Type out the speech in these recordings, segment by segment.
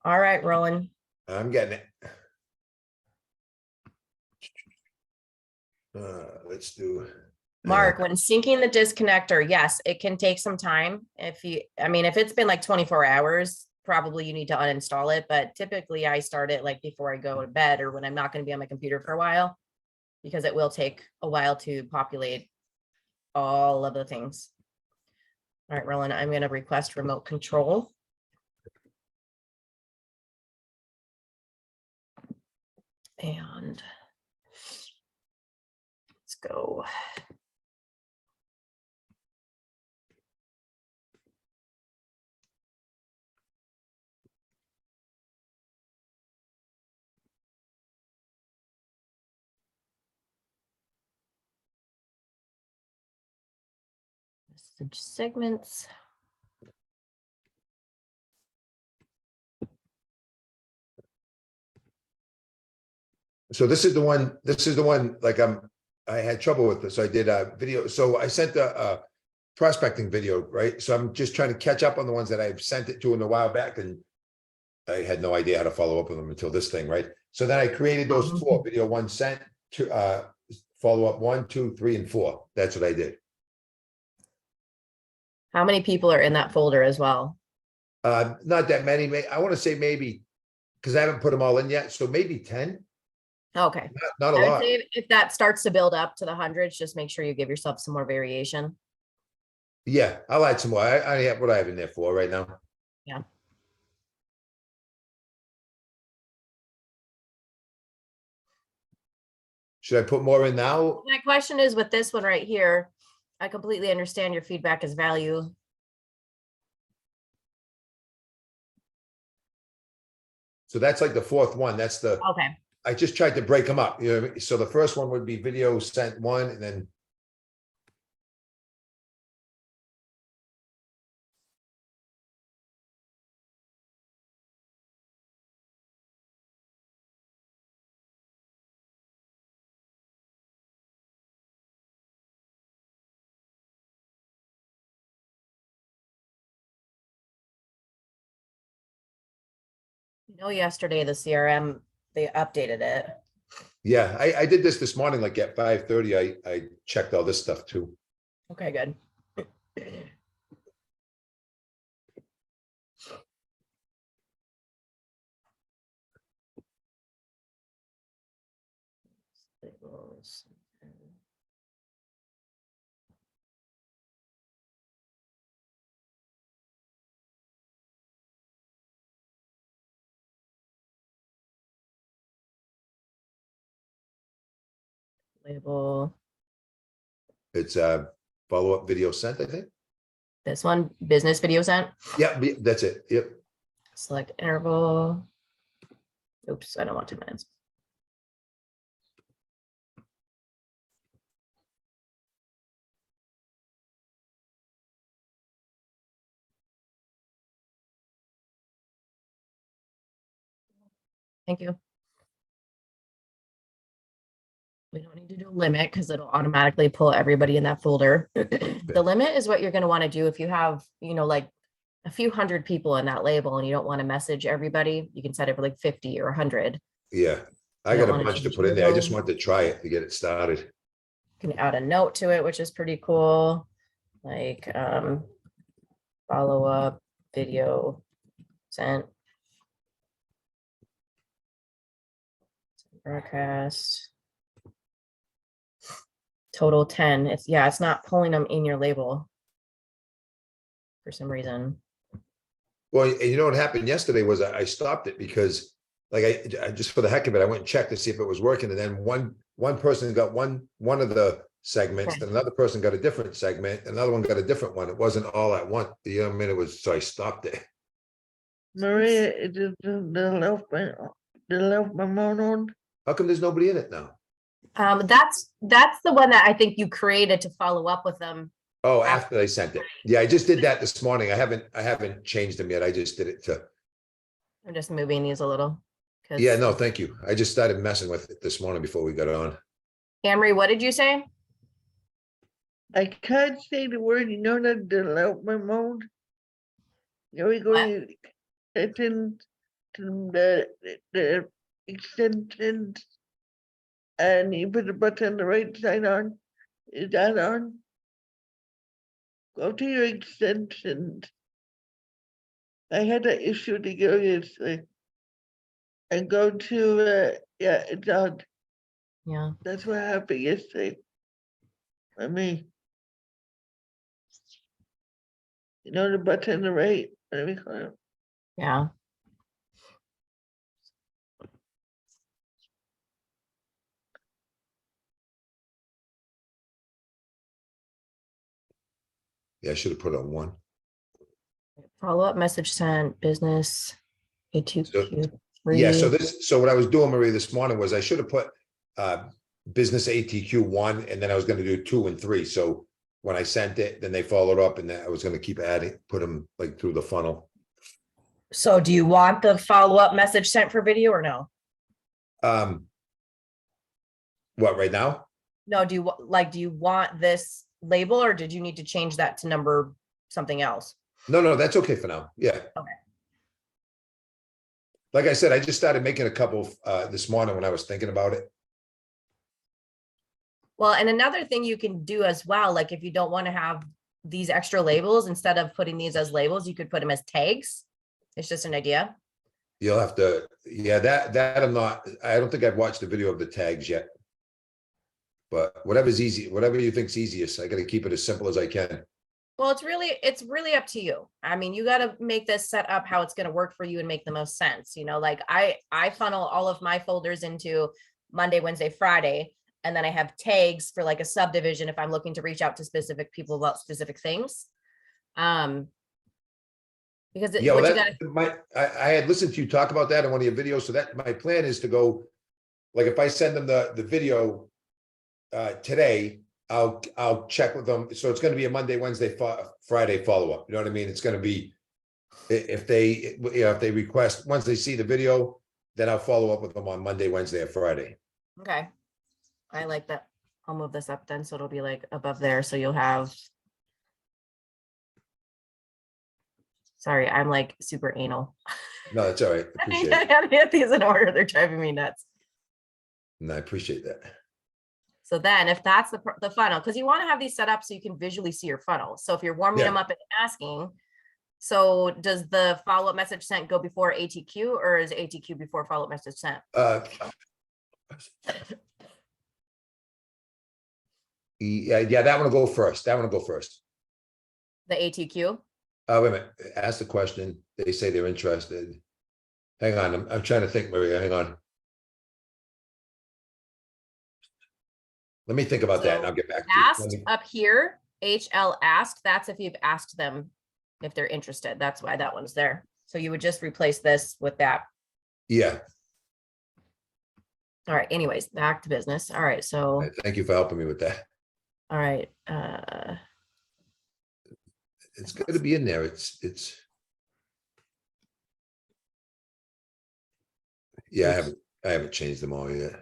All right, Roland. I'm getting it. Let's do. Mark, when syncing the disconnector, yes, it can take some time. If it's been like 24 hours, probably you need to uninstall it. But typically I start it like before I go to bed or when I'm not going to be on my computer for a while, because it will take a while to populate all of the things. All right, Roland, I'm going to request remote control. And let's go. Message segments. So this is the one, like I had trouble with this. I did a video. So I sent a prospecting video, right? So I'm just trying to catch up on the ones that I've sent it to in a while back, and I had no idea how to follow up with them until this thing, right? So then I created those four: video one sent, to follow up 1, 2, 3, and 4. That's what I did. How many people are in that folder as well? Not that many. I want to say maybe, because I haven't put them all in yet. So maybe 10. Okay. Not a I would lot. say if that starts to build up to the hundreds, just make sure you give yourself some more variation. Yeah, I'll add some more. I have what I have in there for right now. Yeah. Should I put more in now? My question is with this one right here, I completely understand your feedback is value. So that's like the fourth one. That's the, Okay. I just tried to break them up. You know what I mean? So the first one would be video sent 1, and then. Yesterday the CRM, they updated it. Yeah, I did this morning, like at 5:30. I checked all this stuff too. Okay, good. Label. It's follow-up video sent, I think. This one, business video sent. Yeah, that's it. Yep. Select interval. Oops, I don't want 2 minutes. Thank you. We don't need to do a limit because it'll automatically pull everybody in that folder. The limit is what you're going to want to do if you have, like a few hundred people in that label and you don't want to message everybody. You can set it for like 50 or 100. Yeah, I got a bunch to put in there. I just wanted to try it to get it started. You can add a note to it, which is pretty cool. Like follow up video sent. Broadcast. Total 10. It's not pulling them in your label for some reason. Well, you know what happened yesterday was I stopped it because, like, I just for the heck of it, I went and checked to see if it was working, and then one person got one of the segments, Okay. and another person got a different segment, another one got a different one. It wasn't all at once. You know what I mean? It was, so I stopped it. Maria, it is the left my mount on. How come there's nobody in it now? That's the one that I think you created to follow up with them. Oh, after they sent it. Yeah, I just did that this morning. I haven't changed them yet. I just did it to. I'm just moving these a little. Yeah, no, thank you. I just started messing with it this morning before we got on. Camry, what did you say? I can't say the word, that development mode. There we go. What? Settings, the extensions. And you put the button on the right side on, is that on? Go to your extensions. I had an issue to go yesterday. And go to, yeah, it's on, Yeah. that's what happened yesterday. I mean. You know the button on the right, let me call it. Yeah. Yeah, I should have put on one. Follow-up message sent, business, A2Q Yeah, so three. so what I was doing, Marie, this morning was I should have put business ATQ 1, and then I was gonna do 2 and 3. So when I sent it, then they followed up, and then I was gonna keep adding, put them like through the funnel. So do you want the follow-up message sent for video or no? What, right now? No, do you like, do you want this label or did you need to change that to number something else? No, that's okay for now. Yeah. Okay. Like I said, I just started making a couple this morning when I was thinking about it. Well, and another thing you can do as well, like if you don't want to have these extra labels, instead of putting these as labels, you could put them as tags. It's just an idea. You'll have to, yeah, that I'm not, I don't think I've watched the video of the tags yet. But whatever's easy, whatever you think's easiest, I gotta keep it as simple as I can. Well, it's really up to you. I mean, you got to make this set up how it's going to work for you and make the most sense. You know, like I funnel all of my folders into Monday, Wednesday, Friday, and then I have tags for like a subdivision if I'm looking to reach out to specific people about specific things. Because Yeah, what well, you got to, I had listened to you talk about that in one of your videos, so that my plan is to go, like, if I send them the video today, I'll check with them. So it's gonna be a Monday, Wednesday, Friday follow-up. You know what I mean? It's gonna be, if they, if they request, once they see the video, then I'll follow up with them on Monday, Wednesday, or Friday. okay. I like that. I'll move this up then, so it'll be like above there. So you'll have. Sorry, I'm like super anal. No, that's all right. I appreciate I it. gotta get these in order. They're driving me nuts. No, I appreciate that. So then if that's the funnel, because you want to have these set up so you can visually see your funnel. So if you're warming Yeah. them up and asking, so does the follow-up message sent go before ATQ or is ATQ before follow-up message sent? Yeah, that one will go first. That one will go first. The ATQ? Wait a minute. Ask the question. They say they're interested. Hang on. I'm trying to think, Maria. Hang on. Let me think about that and I'll get back to you. Let Asked me- up here, HL asked, that's if you've asked them if they're interested. That's why that one's there. So you would just replace this with that. Yeah. All right, anyways, back to business. All right, so, Thank you for helping me with that. all right. It's got to be in there. Yeah, I haven't changed them all yet.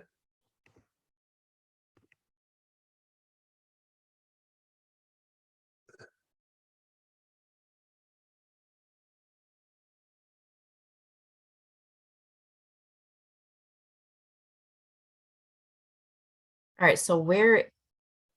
All right, so where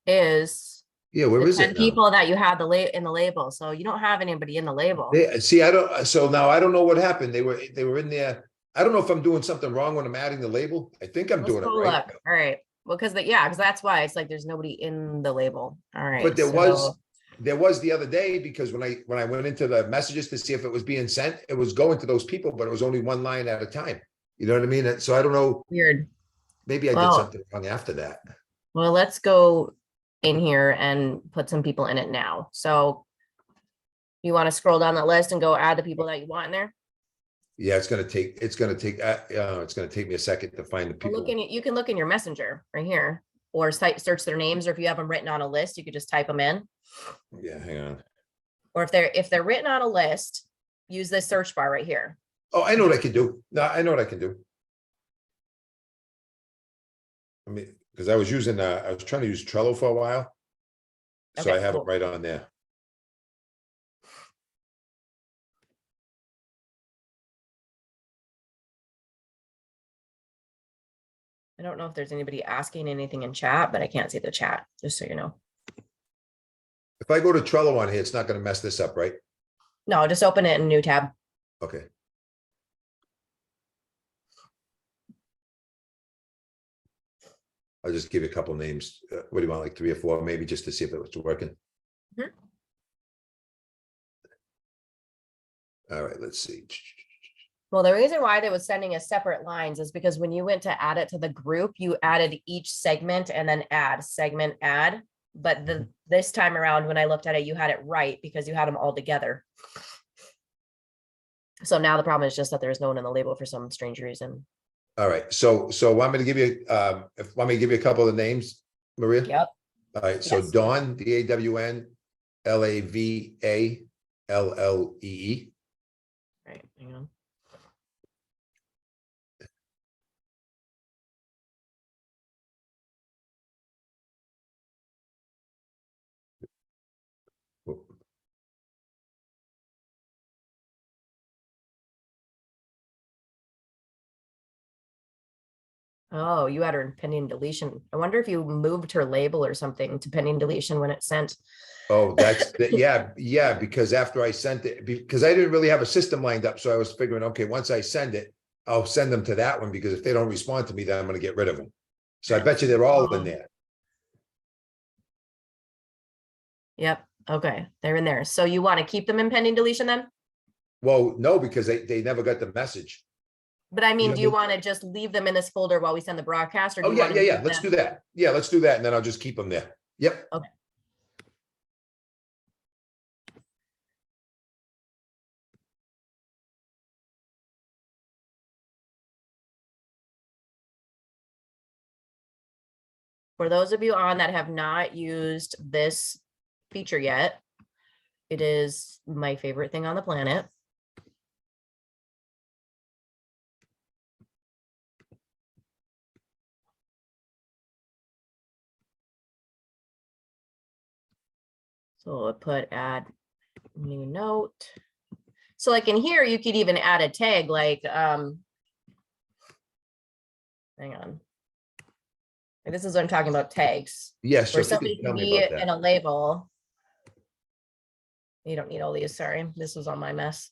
is Yeah, where the is 10 it now? people that you have in the label? So you don't have anybody in the label. See, I don't, so now I don't know what happened. They were in there. I don't know if I'm doing something wrong when I'm adding the label. I think I'm Let's doing it go right. look. All right. Well, because because that's why it's like there's nobody in the label. All right. But there so- was the other day, because when I went into the messages to see if it was being sent, it was going to those people, but it was only one line at a time. You know what I mean? And so I don't know, Weird. maybe I did Well- something wrong after that. Well, let's go in here and put some people in it now. So you want to scroll down that list and go add the people that you want in there? Yeah, it's gonna take me a second to find the Well, people. you can look in your messenger right here or search their names, or if you have them written on a list, you could just type them in. Yeah, hang on. Or if they're written on a list, use this search bar right here. Oh, I know what I can do. No, I know what I can do. I mean, because I was trying to use Trello for a while. So Okay, I have it cool. right on there. don't know if there's anybody asking anything in chat, but I can't see the chat, just so you know. If I go to Trello on here, it's not gonna mess this up, right? No, just open it in a new tab. Okay. I'll just give you a couple names. What do you want, like 3 or 4, maybe, just to see if it was working? Mhm. All right, let's see. Well, the reason why they was sending us separate lines is because when you went to add it to the group, you added each segment and then add segment add. But this time around, when I looked at it, you had it right because you had them all together. So now the problem is just that there's no one in the label for some strange reason. All right, so want me to give you, want me to give you a couple of names, Maria? Yep. All right, so Yes. Dawn, DAWN, LAVALLEE. Right. Hang on. Oh, you had her in pending deletion. I wonder if you moved her label or something to pending deletion when it's sent. Oh, yeah, because after I sent it, because I didn't really have a system lined up, so I was figuring, okay, once I send it, I'll send them to that one, because if they don't respond to me, then I'm gonna get rid of them. So I bet you they're all in there. Yep. Okay. They're in there. So you want to keep them in pending deletion then? Well, no, because they never got the message. But I mean, know, do you they- want to just leave them in this folder while we send the broadcast? Or do Oh, you yeah, want to yeah, move let's them? do that. Yeah, let's do that, and then I'll just keep them there. Yep. Okay. For those of you on that have not used this feature yet, it is my favorite thing on the planet. So I'll put add new note. So like in here, you could even add a tag like, hang on. Like, this is what I'm talking about, tags. Yes, so Where if you somebody could tell can me be about in that. a label. You don't need all these, sorry. This was on my mess.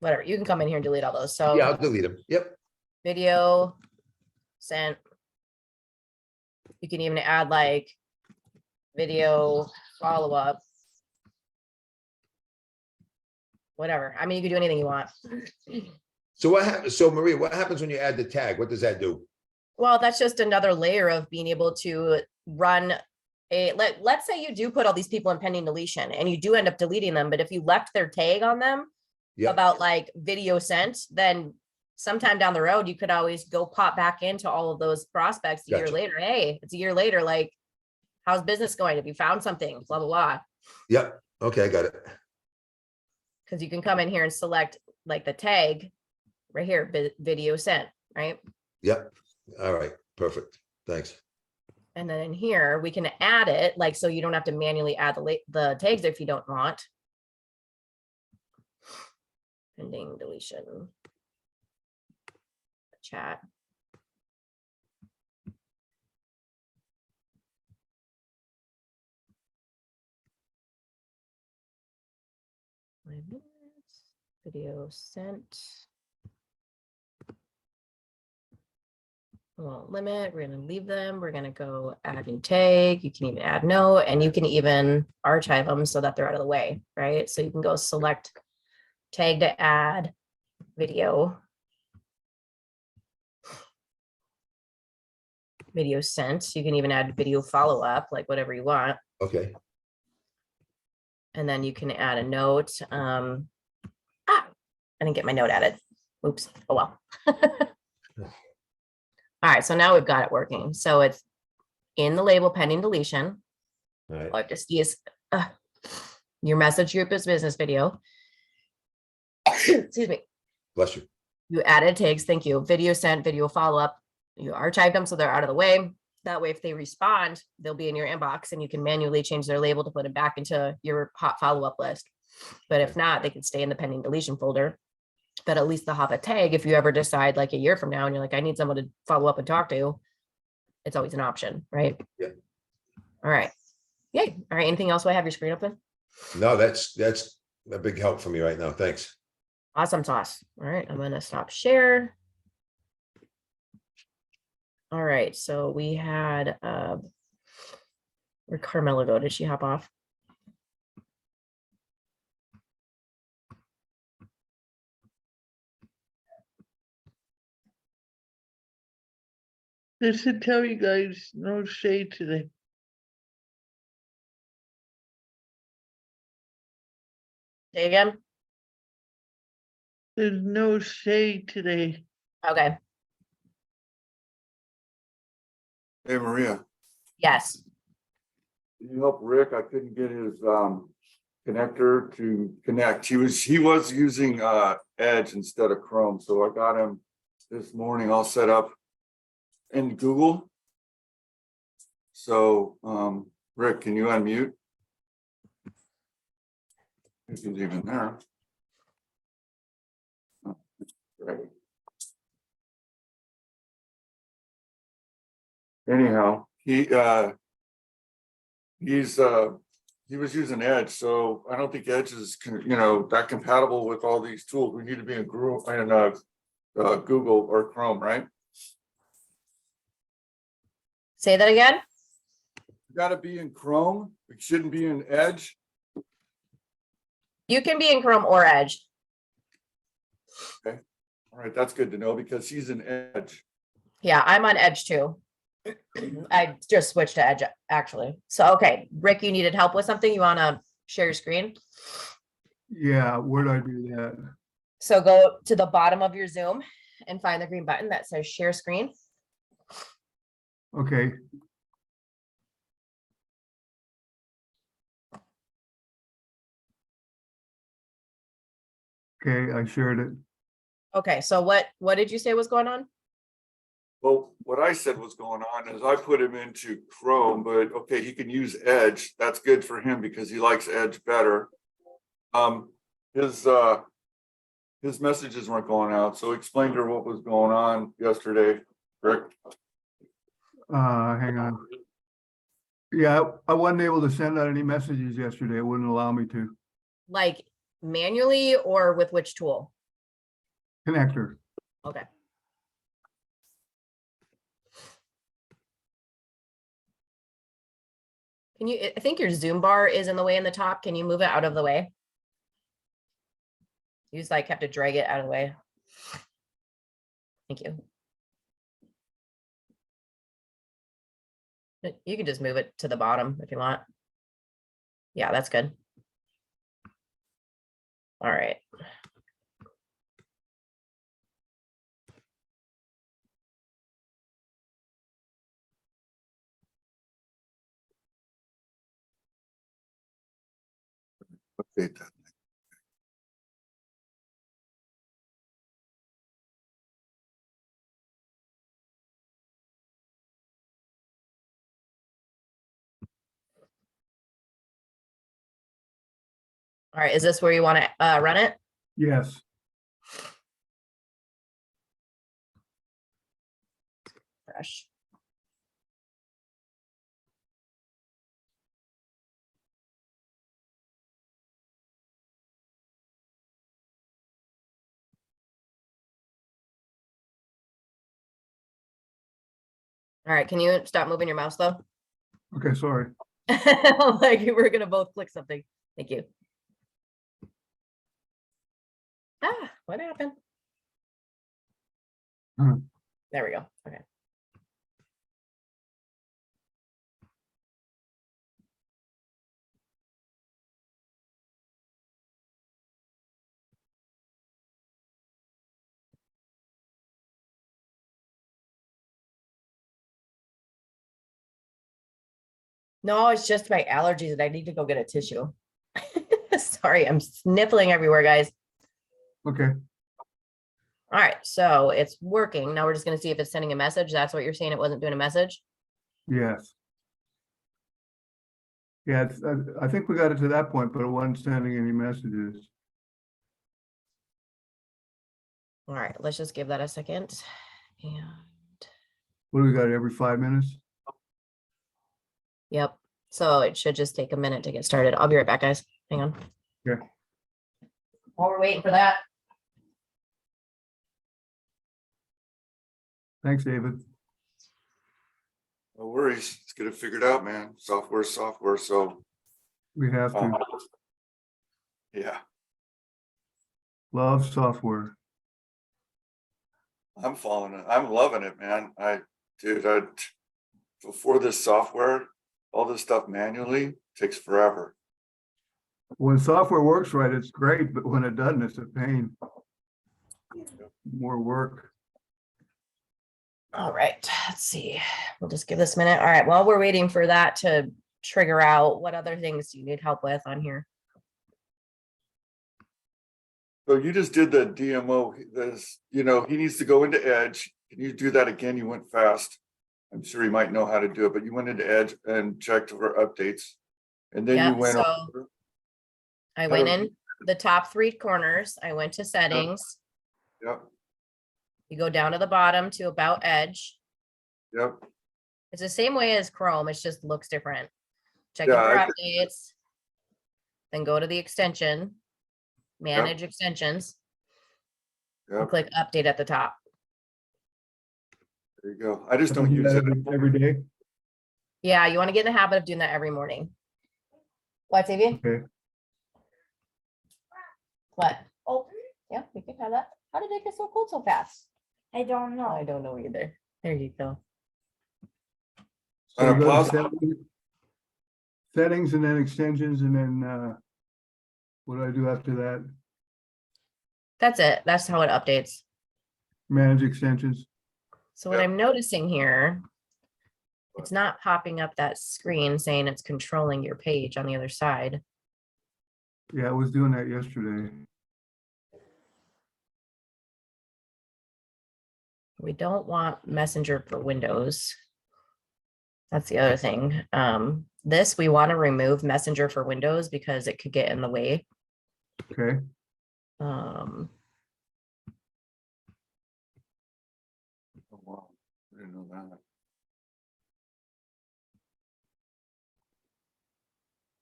Whatever, you can come in here and delete all those. So Yeah, I'll delete them. Yep. video sent. You can even add like video follow-up. Whatever. I mean, you can do anything you want. So what happens? So Maria, what happens when you add the tag? What does that do? Well, that's just another layer of being able to run a, let's say you do put all these people in pending deletion and you do end up deleting them, but if you left their tag on them Yep. about like video sent, then sometime down the road, you could always go pop back into all of those prospects a year Gotcha. later. Hey, it's a year later. Like, how's business going? Have you found something? Blah, blah, blah. Yep. Okay, I got it. Because you can come in here and select like the tag right here, video sent, right? Yep. All right. Perfect. Thanks. And then in here, we can add it, like, so you don't have to manually add the tags if you don't want. Pending deletion. Chat. Video sent. We won't limit, we're gonna leave them, we're gonna go add new tag, you can even add note, and you can even archive them so that they're out of the way, right? So you can go select tag to add video. Video sent, you can even add video follow-up, like whatever you want. Okay. And then you can add a note. I didn't get my note added. Oops. Oh, well. All right. So now we've got it working. So it's in the label pending deletion. All right. All I have to see is your message group is business video. Excuse me. Bless you. You added tags. Thank you. Video sent, video follow-up. You archived them so they're out of the way. That way, if they respond, they'll be in your inbox and you can manually change their label to put it back into your hot follow-up list. But if not, they can stay in the pending deletion folder. But at least they'll have a tag if you ever decide like a year from now and you're like, I need someone to follow up and talk to. It's always an option, right? Yeah. All right. Yay. All right. Anything else? Do I have your screen open? No, that's a big help for me right now. Thanks. Awesome sauce. All right. I'm going to stop share. All right. So we had, where'd Carmela go? Did she hop off? Just to tell you guys, no shade today. Say again. There's no shade today. Okay. Hey, Maria, Yes. can you help Rick? I couldn't get his connector to connect. He was using Edge instead of Chrome, so I got him this morning all set up in Google. So Rick, can you unmute? If he's even there. Oh, great. Anyhow, he was using Edge, so I don't think Edge is that compatible with all these tools. We need to be in Google or Chrome, right? Say that again. Got to be in Chrome. We shouldn't be in Edge. You can be in Chrome or Edge. All right, that's good to know because he's in Edge. Yeah, I'm on Edge too. I just switched to Edge actually. So, okay, Rick, you needed help with something. You want to share your screen? Yeah, where do I do that? So go to the bottom of your Zoom and find the green button that says share screen. Okay. Okay, I shared it. Okay, so what did you say was going on? Well, what I said was going on is I put him into Chrome, but okay, he can use Edge. That's good for him because he likes Edge better. His messages weren't going out, so explain to her what was going on yesterday, Rick. Hang on. Yeah, I wasn't able to send out any messages yesterday. It wouldn't allow me to. Like manually or with which tool? Connector. Okay. Can you, I think your Zoom bar is in the way in the top. Can you move it out of the way? You just like have to drag it out of the way. Thank you. You can just move it to the bottom if you want. Yeah, that's good. All right. Update that. All right. Is this where you want to run it? Yes. Fresh. All right. Can you stop moving your mouse though? Okay, sorry. Like we're gonna both click something. Thank you. Ah, what happened? There we go. Okay. No, it's just my allergies and I need to go get a tissue. Sorry, I'm sniffling everywhere, guys. Okay. All right, so it's working. Now we're just gonna see if it's sending a message. That's what you're saying. It wasn't doing a message. Yes. Yeah, I think we got it to that point, but it wasn't sending any messages. All right, let's just give that a second. And What do we got, every 5 minutes? yep, so it should just take a minute to get started. I'll be right back, guys. Hang on. Okay. While we're waiting for that. Thanks, David. No worries. Let's get it figured out, man. Software, software. So, We have uh, to yeah, love software. I'm following it. I'm loving it, man. Dude, before this software, all this stuff manually takes forever. When software works right, it's great, but when it doesn't, it's a pain. More work. All right, let's see. We'll just give this a minute. All right, while we're waiting for that to trigger out, what other things do you need help with on here? So you just did the DMO, this, he needs to go into Edge. Can you do that again? You went fast. I'm sure you might know how to do it, but you went into Edge and checked for updates. And then you Yep, went so over. I How went do- in the top three corners. I went to settings. Yep, You go down to the bottom to about Edge. yep. It's the same way as Chrome. It just looks different. Check it Yeah, for I updates. Then go to the extension, manage extensions, and Yep, click update at the top. there you go. I just We don't do use that it. every day. Yeah, you want to get in the habit of doing that every morning. What, TV? Okay. What? Oh, yeah, we can have that. How did it get so cold so fast? I don't Oh, I know. don't know either. There you go. So On you a go to positive- settings and then extensions and then what do I do after that? That's it. That's how it updates. Manage extensions. So what Yep. I'm noticing here, it's not popping up that screen saying it's controlling your page on the other side. Yeah, I was doing that yesterday. We don't want Messenger for Windows. That's the other thing. This, we want to remove Messenger for Windows because it could get in the way. Okay. Um, Oh, wow. I didn't know that.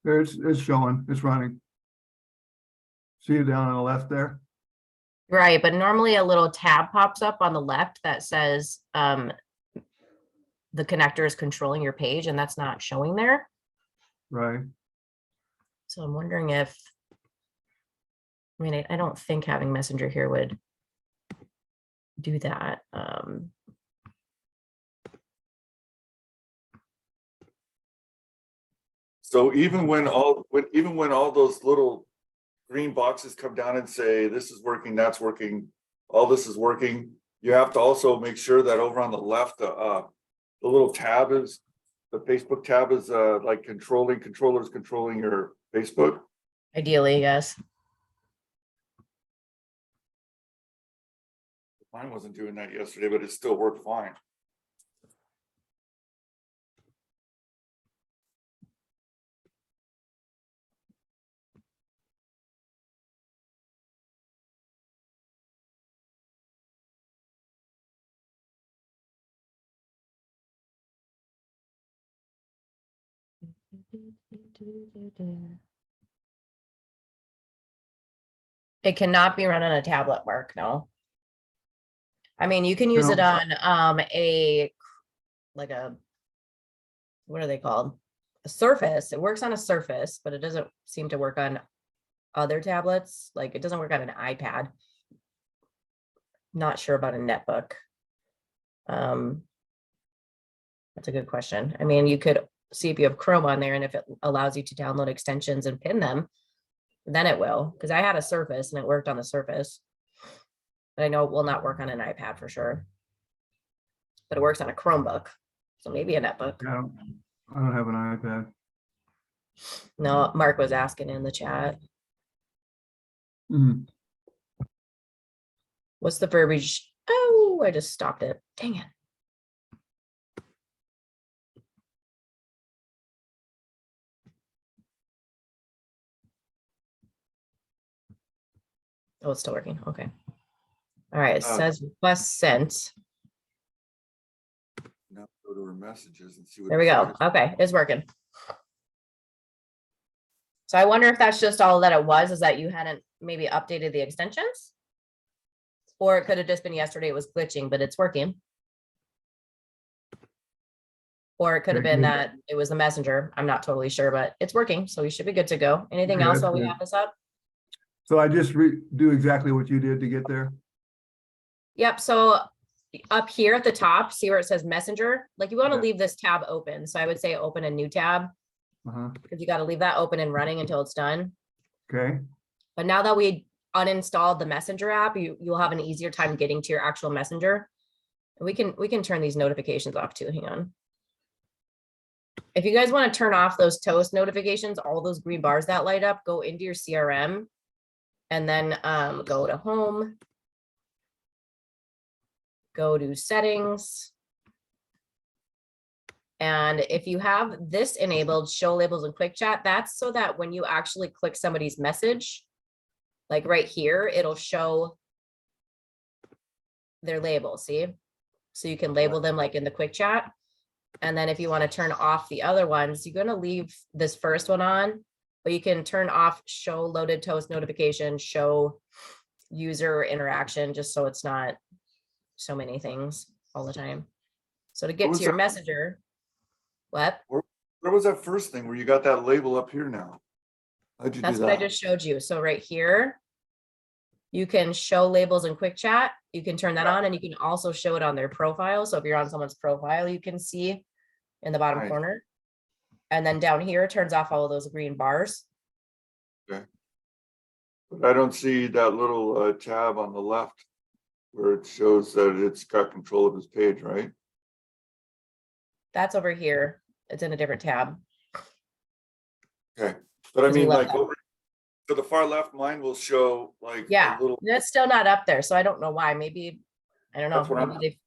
There it's showing, it's running. See it down on the left there? right, but normally a little tab pops up on the left that says the connector is controlling your page, and that's not showing there. Right. So I'm wondering if, I mean, I don't think having Messenger here would do that. So even when all those little green boxes come down and say, this is working, that's working, all this is working, you have to also make sure that over on the left, the little tab is, the Facebook tab is like controllers controlling your Facebook. Ideally, yes. Mine wasn't doing that yesterday, but it still worked fine. It cannot be run on a tablet, Mark, no. I mean, you can use it No. on like a, what are they called? A Surface. It works on a Surface, but it doesn't seem to work on other tablets. Like it doesn't work on an iPad. Not sure about a netbook. That's a good question. I mean, you could see if you have Chrome on there and if it allows you to download extensions and pin them, then it will. Because I had a Surface and it worked on the Surface. But I know it will not work on an iPad for sure. But it works on a Chromebook. So maybe a netbook. I don't have an iPad. No, Mark was asking in the chat. Mhm. What's the verbiage? Oh, I just stopped it. Dang it. Oh, it's still working. Okay. All right, it Uh, says request sent. Now go to our messages and see what. There we it go. says. Okay, it's working. So I wonder if that's just all that it was, is that you hadn't maybe updated the extensions? Or it could have just been yesterday it was glitching, but it's working. Or it could have been Okay. that it was the messenger. I'm not totally sure, but it's working, so we should be good to go. Anything Okay, else that's while we good. have this up? So I just do exactly what you did to get there? Yep, so up here at the top, see where it says messenger? Like you want to Yeah. leave this tab open. So I would say open a new tab, Uh-huh, because you got to leave that open and running until it's done. okay, But now that we uninstalled the messenger app, you'll have an easier time getting to your actual messenger. And we can turn these notifications off too. Hang on. If you guys want to turn off those toast notifications, all those green bars that light up, go into your CRM and then go to home. Go to settings. And if you have this enabled, show labels and quick chat, that's so that when you actually click somebody's message, like right here, it'll show their label, see? So you can label them like in the quick chat. And then if you want to turn off the other ones, you're going to leave this first one on, but you can turn off show loaded toast notification, show user interaction, just so it's not so many things all the time. So to get was to your that? messenger, what? Where was that first thing where you got that label up here now? How'd you do That's what I that? just showed you. So right here, you can show labels in quick chat. You can turn that Yeah. on, and you can also show it on their profile. So if you're on someone's profile, you can see in the bottom Nice. corner. And then down here, it turns off all of those green bars. But I don't see that little tab on the left where it shows that it's got control of his page, right? That's over here. It's in a different tab. Okay, but I 'Cause we mean, left like that. over to the far left, mine will show like a Yeah, little. that's still not up there. So I don't know why. Maybe, I don't know. That's what I'm- Maybe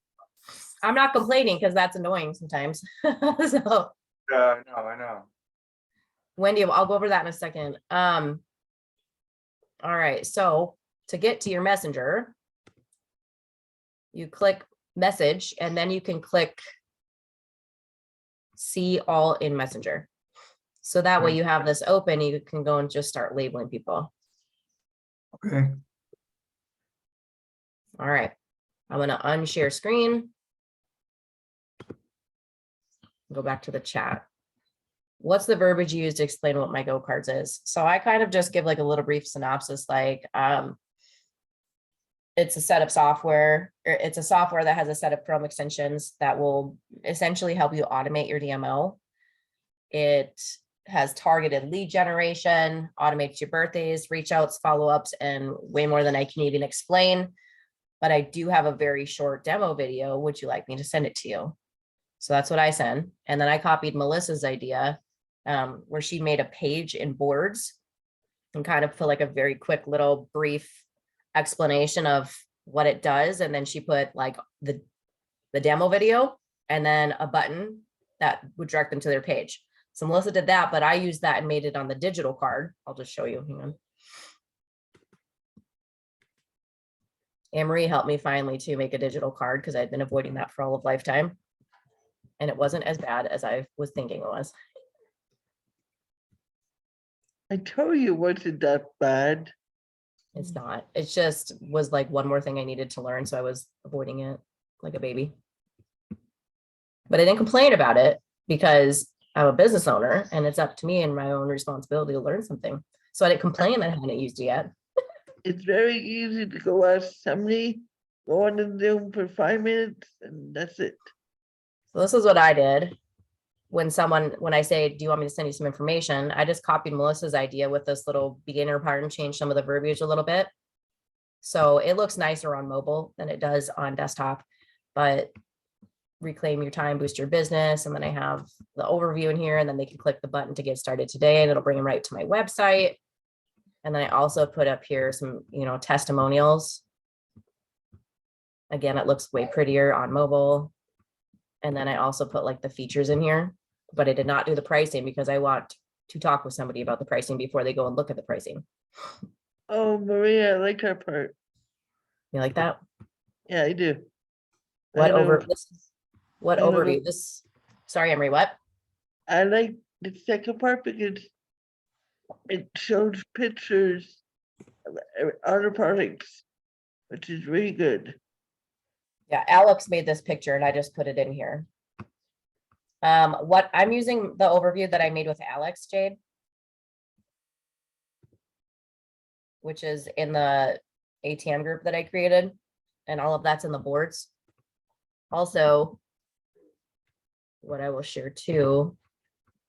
I'm not complaining because that's annoying sometimes. So Yeah, I know. Wendy, I'll go over that in a second. All right, so to get to your messenger, you click message and then you can click see all in messenger. So that way Okay. you have this open, you can go and just start labeling people. okay. All right, I'm gonna unshare screen. Go back to the chat. What's the verbiage you use to explain what my Go Cards is? So I kind of just give like a little brief synopsis, like it's a set of software, or it's a software that has a set of Chrome extensions that will essentially help you automate your DMO. It has targeted lead generation, automates your birthdays, reach outs, follow-ups, and way more than I can even explain. But I do have a very short demo video. Would you like me to send it to you? So that's what I sent. And then I copied Melissa's idea where she made a page in boards and kind of put like a very quick little brief explanation of what it does. And then she put like the demo video and then a button that would direct them to their page. So Melissa did that, but I used that and made it on the digital card. I'll just show you. Hang on. Anne-Marie helped me finally to make a digital card because I'd been avoiding that for all of lifetime. And it wasn't as bad as I was thinking it was. I told you it wasn't that bad. It's not. It just was like one more thing I needed to learn. So I was avoiding it like a baby. But I didn't complain about it because I'm a business owner and it's up to me and my own responsibility to learn something. So I didn't complain that I hadn't used it yet. It's very easy to go ask somebody, go on the Zoom for 5 minutes, and that's it. So this is what I did. When I say, do you want me to send you some information? I just copied Melissa's idea with this little beginner part and changed some of the verbiage a little bit. So it looks nicer on mobile than it does on desktop, but reclaim your time, boost your business. And then I have the overview in here, and then they can click the button to get started today and it'll bring them right to my website. And then I also put up here some, testimonials. Again, it looks way prettier on mobile. And then I also put like the features in here, but I did not do the pricing because I want to talk with somebody about the pricing before they go and look at the pricing. Oh, Maria, I like that part. You like that? Yeah, I do. What I know. what I know. overview? Sorry, Emery, what? I like the second part because it shows pictures of other products, which is really good. Yeah, Alex made this picture and I just put it in here. What I'm using the overview that I made with Alex, Jade. Which is in the ATM group that I created, and all of that's in the boards. Also, what I will share too,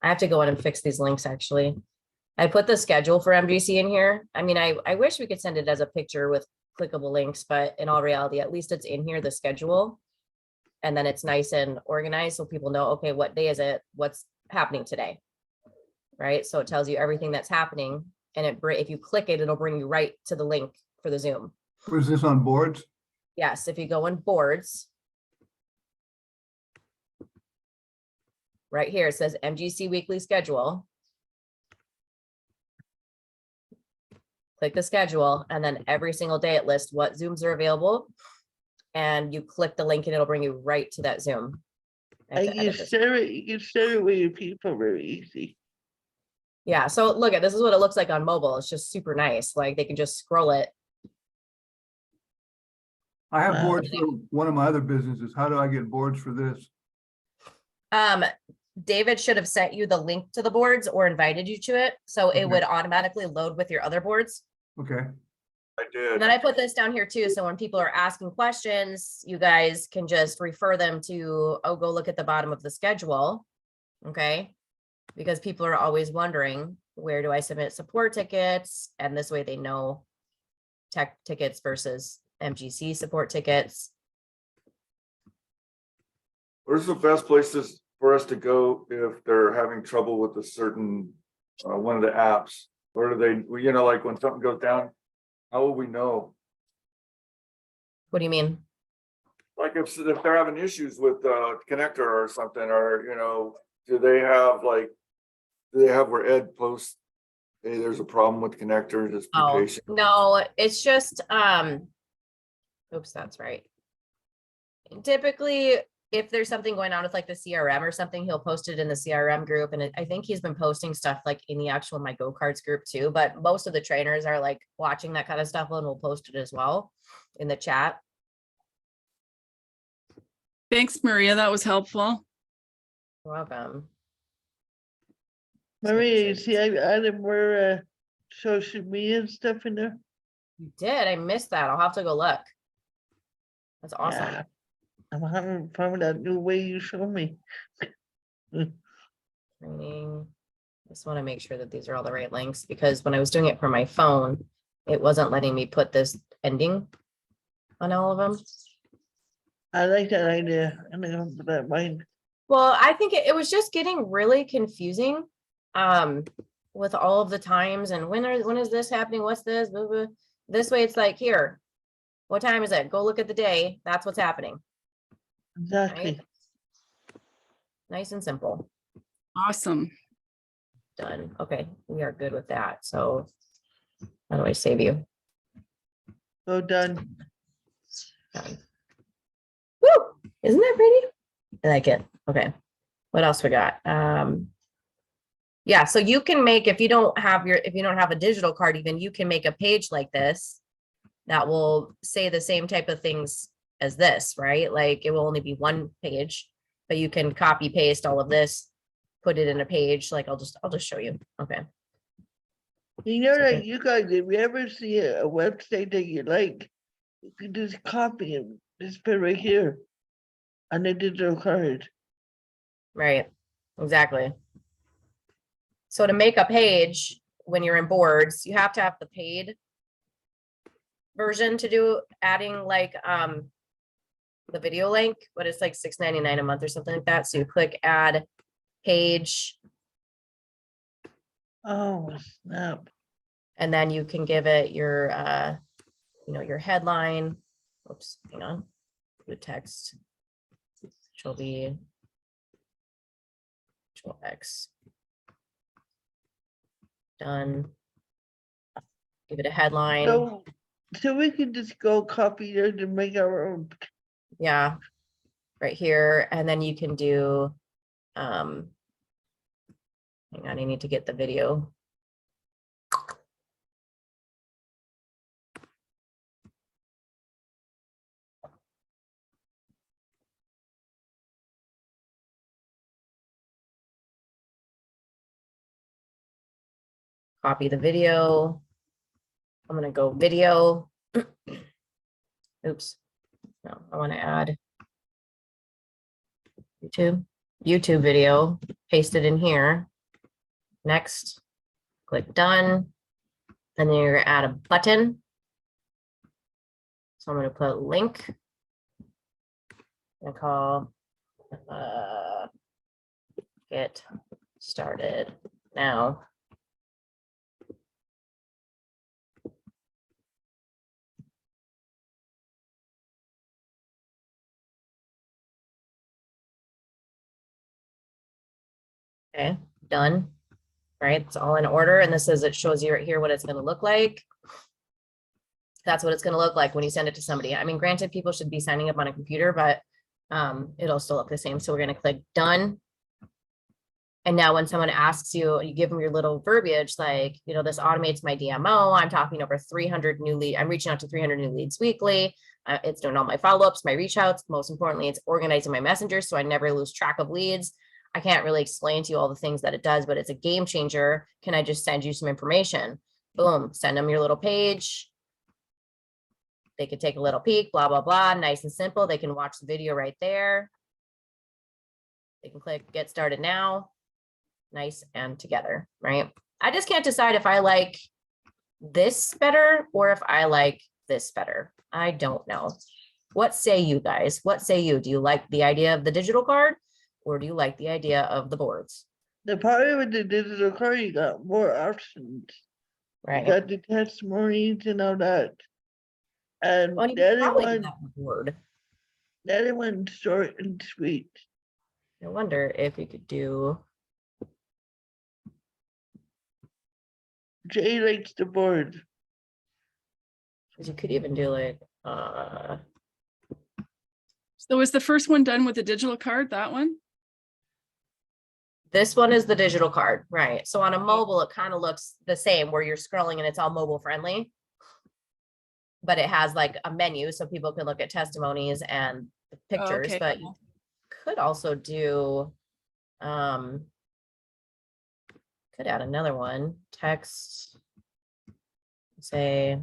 I have to go in and fix these links actually. I put the schedule for MGC in here. I mean, I wish we could send it as a picture with clickable links, but in all reality, at least it's in here, the schedule. And then it's nice and organized so people know, okay, what day is it? What's happening today? Right? So it tells you everything that's happening. And if you click it, it'll bring you right to the link for the Zoom. Was this on boards? Yes, if you go in boards. Right here, it says MGC weekly schedule. Click the schedule, and then every single day it lists what Zooms are available. And you click the link and it'll bring you right to that Zoom. I have And to you edit this. can share it with your people very easy. Yeah, so look at this is what it looks like on mobile. It's just super nice. Like they can just scroll it. I have Wow. boards for one of my other businesses. How do I get boards for this? David should have sent you the link to the boards or invited you to it. So it Okay. would automatically load with your other boards. Okay, I And did. then I put this down here too. So when people are asking questions, you guys can just refer them to, oh, go look at the bottom of the schedule. Okay. Because people are always wondering, where do I submit support tickets? And this way they know tech tickets versus MGC support tickets. Where's the best places for us to go if they're having trouble with a certain, one of the apps? Where do they, you know, like when something goes down, how will we know? What do you mean? Like if they're having issues with connector or something, or, you know, do they have where Ed posts, hey, there's a problem with connector, just be Oh, patient. no, it's just, oops, that's right. Typically, if there's something going on with like the CRM or something, he'll post it in the CRM group. And I think he's been posting stuff like in the actual My Go Cards group too, but most of the trainers are like watching that kind of stuff and will post it as well in the chat. Thanks, Maria. That was helpful. You're welcome. Maria, you see, I added more social media and stuff in there. You did, I missed that. I'll have to go look. That's awesome. Yeah. I'm having fun with that new way you showed me. Training. Just want to make sure that these are all the right links because when I was doing it for my phone, it wasn't letting me put this ending on all of them. I like that idea. I'm gonna put that in mind. Well, I think it was just getting really confusing with all of the times and when is this happening? What's this? Blah, blah. This way it's like, here, what time is it? Go look at the day. That's what's happening. Exactly. Right? Nice and simple. Awesome. Done. Okay, we are good with that. So how do I save you? So done. Done. Woo! Isn't that pretty? I like it. Okay. What else we got? Yeah, so you can make, if you don't have a digital card, even you can make a page like this that will say the same type of things as this, right? Like it will only be one page, but you can copy paste all of this, put it in a page. Like I'll just show you. Okay. You know, Okay. like you guys, if you ever see a website that you like, you can just copy it, just put it right here on the digital card. Right. Exactly. So to make a page, when you're in boards, you have to have the paid version to do adding like the video link, but it's like $6.99 a month or something like that. So you click add page, Oh, snap. and then you can give it your your headline. Oops, hang on. The text, which will be Control X. Done. Give it a headline. So So we can just go copy it and make our own. Yeah. Right here, and then you can do, hang on, I need to get the video. Copy the video. I'm gonna go video. Oops. No, I want to add YouTube video, paste it in here. Next, click done. And then you're gonna add a button. So I'm gonna put link. And call get started now. Okay, done. Right, it's all in order, and this is, it shows you right here what it's gonna look like. That's what it's gonna look like when you send it to somebody. I mean, granted, people should be signing up on a computer, but it'll still look the same. So we're gonna click done. And now when someone asks you, you give them your little verbiage, like, you know, this automates my DMO. I'm talking over 300 new leads. I'm reaching out to 300 new leads weekly. It's doing all my follow-ups, my reach outs. Most importantly, it's organizing my messengers so I never lose track of leads. I can't really explain to you all the things that it does, but it's a game changer. Can I just send you some information? Boom, send them your little page. They could take a little peek, blah, blah, blah, nice and simple. They can watch the video right there. They can click get started now. Nice and together, right? I just can't decide if I like this better or if I like this better. I don't know. What say you guys? What say you? Do you like the idea of the digital card or do you like the idea of the boards? The part with the digital card, you got more options. You Right. got the testimonies and all that. And Well, you the could other probably do one, that with board. the other one's short and sweet. I wonder if you could do, Jay likes the board. because you could even do like, So is the first one done with the digital card, that one? this one is the digital card, right? So on a mobile, it kind of looks the same where you're scrolling and it's all mobile friendly. But it has like a menu so people can look at testimonies and the pictures, okay. but you could also do, could add another one, text, say,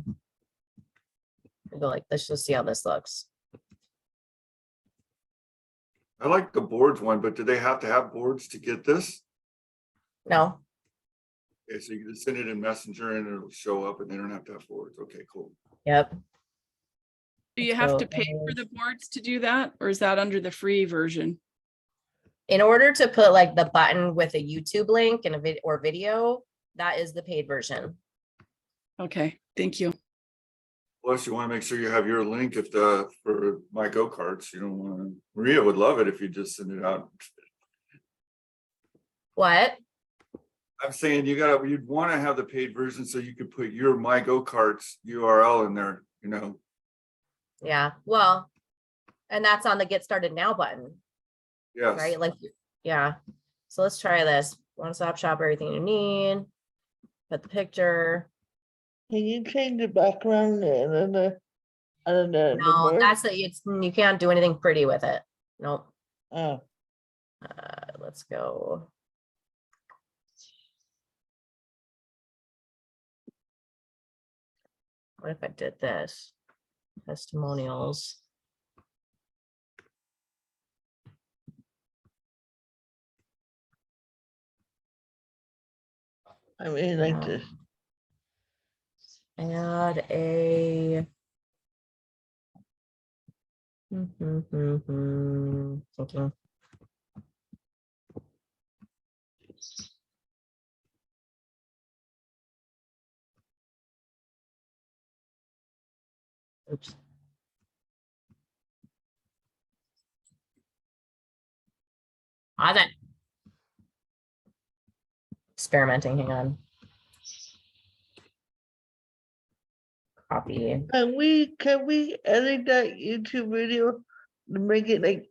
go like, let's just see how this looks. I like the boards one, but do they have to have boards to get this? No, Okay, so you can just send it in Messenger and it'll show up and they don't have to have boards. Okay, cool. yep. Do you have So, to pay for the boards to do that, or is that under the free version? in order to put like the button with a YouTube link and a video or video, that is the paid version. Okay, thank you. Plus, you want to make sure you have your link if for my go karts. You don't want to. Maria would love it if you just send it out. What? I'm saying you'd want to have the paid version so you could put your my go karts URL in there. You know. Yeah, well, and that's on the get started now button, Yes. right? Like, yeah. So let's try this. One-stop shop, everything you need. Put the picture. Can you change the background and then the No, board? that's it's you can't do anything pretty with it. Nope. Oh, Let's go. What if I did this? Testimonials. I really like this. Add a. Thinking. Oops. Pause it. Experimenting, hang on. Copy. Can we edit that YouTube video to make it like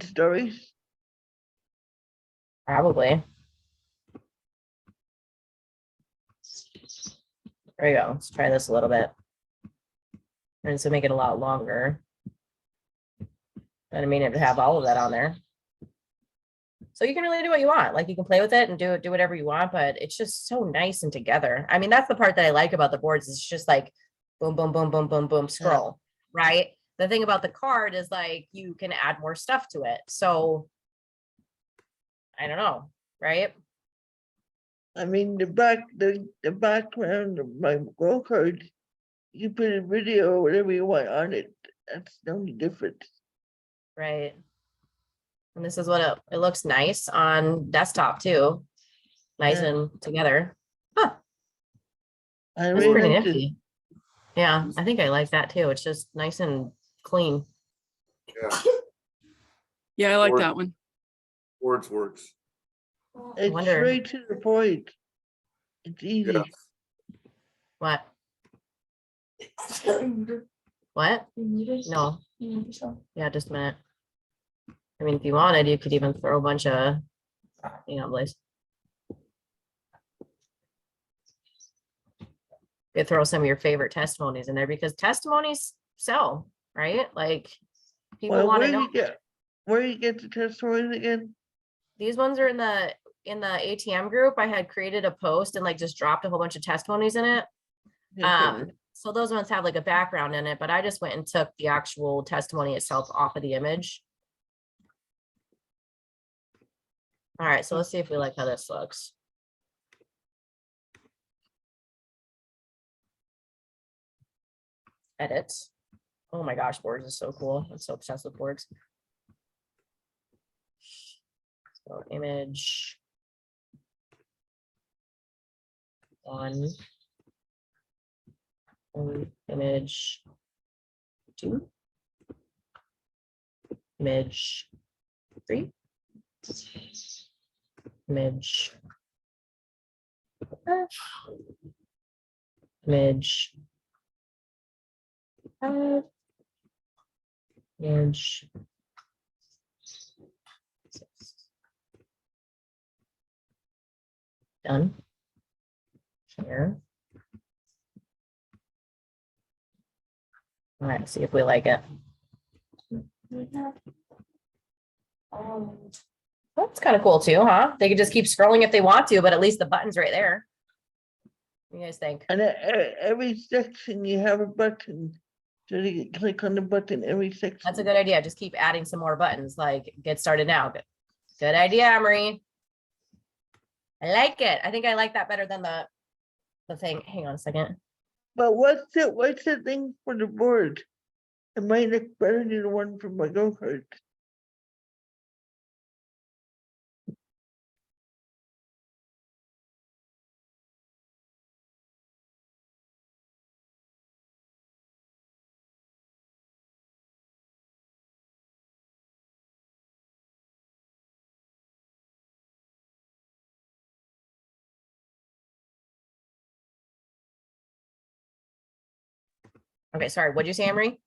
stories? Probably. There you go. Let's try this a little bit. And so make it a lot longer. I mean, it would have all of that on there. So you can really do what you want. Like you can play with it and do whatever you want, but it's just so nice and together. I mean, that's the part that I like about the boards. It's just like boom, boom, boom, boom, boom, boom, scroll, right? The thing about the card is like you can add more stuff to it. So I don't know, right? I mean, the background of my go card, you put a video or whatever you want on it. That's the only difference. Right. And this is what it looks nice on desktop too. Nice Yeah. and together. Huh, I that's really pretty like this. nifty. Yeah, I think I like that too. It's just nice and clean. Yeah, Yeah, I like Or- that one. words works. It's wonder- straight to the point. It's easy. Yeah. What? What? No. Yeah, just a minute. I mean, if you wanted, you could even throw a bunch of, Blaze. You could throw some of your favorite testimonies in there because testimonies sell, right? Like people Well, want where to know. where you get the testimonies again? These ones are in the ATM group. I had created a post and like just dropped a whole bunch of testimonies in it. So those ones have like a background in it, but I just went and took the actual testimony itself off of the image. All right, so let's see if we like how this looks. Edit. Oh my gosh, boards is so cool. I'm so obsessed with boards. So image. One. Image. Two. Image. Three. Image. Image. Image. Done. Share. All right, see if we like it. That's kind of cool too, huh? They could just keep scrolling if they want to, but at least the button's right there. What do you guys think? And every section you have a button. So you can click on the button every section. That's a good idea. Just keep adding some more buttons, like get started now. Good idea, Emery. I like it. I think I like that better than the thing. Hang on a second. But what's the thing for the board? It might look better than the one from my go kart. Okay, sorry. What'd you say, Emery?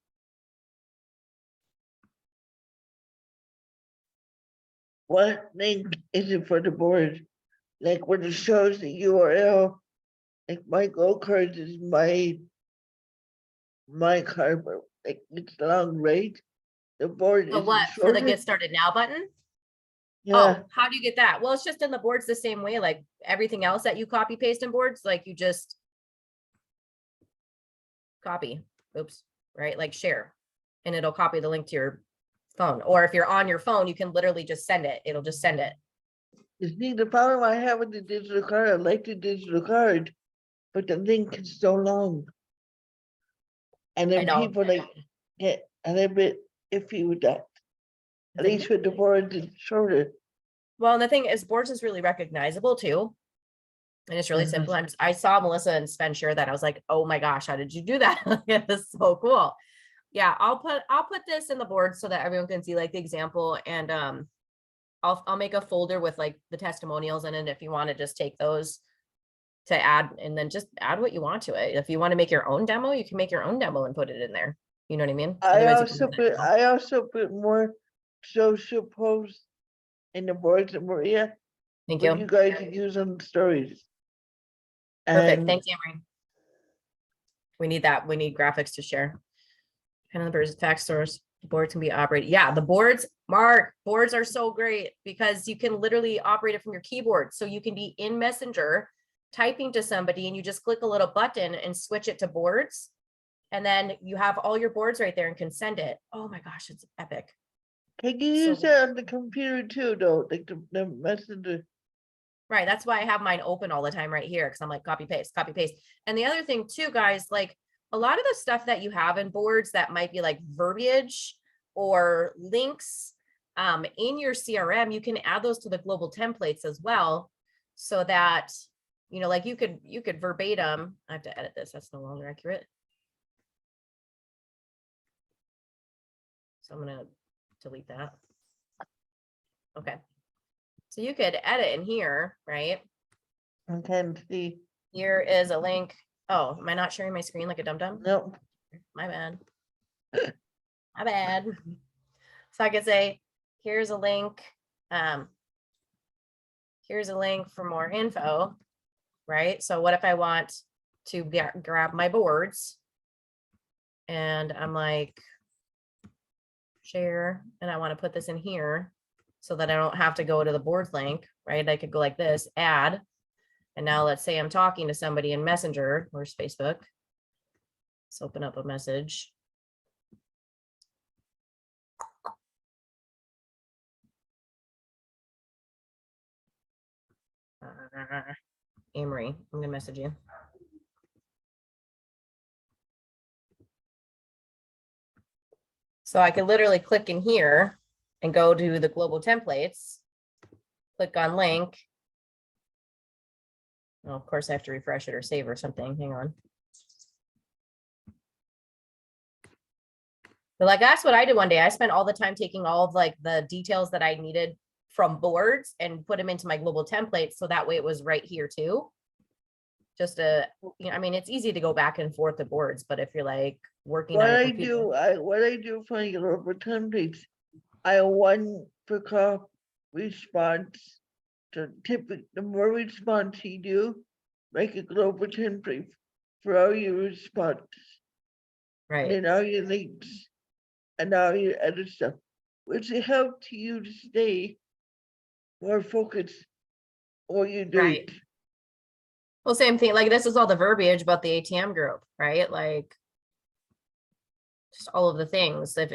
What link is it for the board? Like when it shows the URL, like my go kart is my card, but like it's long, right? The board The is what for the get started now button? Yeah, Oh, how do you get that? Well, it's just in the boards the same way, like everything else that you copy paste in boards, like you just copy, oops, right? Like share, and it'll copy the link to your phone. Or if you're on your phone, you can literally just send it. It'll just send it. you see, the problem I have with the digital card, I like the digital card, but the link is so long. And I then know. people like get a little bit iffy with that. At least with the board, it's shorter. Well, and the thing is, boards is really recognizable too. And it's really Mhm. simple. I saw Melissa and Sven share that. I was like, oh my gosh, how did you do that? It was so cool. Yeah, I'll put this in the board so that everyone can see like the example, and I'll make a folder with like the testimonials in it if you want to just take those to add, and then just add what you want to it. If you want to make your own demo, you can make your own demo and put it in there. You know what I mean? Otherwise, you can run that demo. I also put more social posts in the boards that Maria, Thank for you. you guys to use on stories. Perfect. And Thanks, Amory. We need that. We need graphics to share. Kind of numbers, fact stores, the boards can be operated. Yeah, the boards, Mark, boards are so great because you can literally operate it from your keyboard. So you can be in Messenger typing to somebody and you just click a little button and switch it to boards. And then you have all your boards right there and can send it. Oh my gosh, it's epic. can you So use that on the computer too, though, like the messenger? Right. That's why I have mine open all the time right here. Cause I'm like copy paste, copy paste. And the other thing too, guys, like a lot of the stuff that you have in boards that might be like verbiage or links in your CRM, you can add those to the global templates as well. So that, you know, like you could verbatim, I have to edit this. That's no longer accurate. So I'm going to delete that. Okay. So you could edit in here, right? I can't see. Here is a link. Oh, am I not sharing my screen like a dum-dum? No, My bad. My bad. So I could say, here's a link. Here's a link for more info, right? So what if I want to grab my boards and I'm like, share, and I want to put this in here so that I don't have to go to the boards link, right? I could go like this, add. And now let's say I'm talking to somebody in Messenger, where's Facebook? Let's open up a message. Amory, I'm gonna message you. So I could literally click in here and go to the global templates, click on link. Well, of course I have to refresh it or save or something. Hang on. But like, that's what I did one day. I spent all the time taking all of like the details that I needed from boards and put them into my global templates. So that way it was right here too. Just you know, I mean, it's easy to go back and forth to boards, but if you're like working on a computer. what I do for your over templates, I have one for call response. So typically, the more response you do, make a global template for all your response, Right. and all your links, and all your other stuff, which will help you to stay more focused on your Right. date. Well, same thing, like this is all the verbiage about the ATM group, right? Like just all of the things, if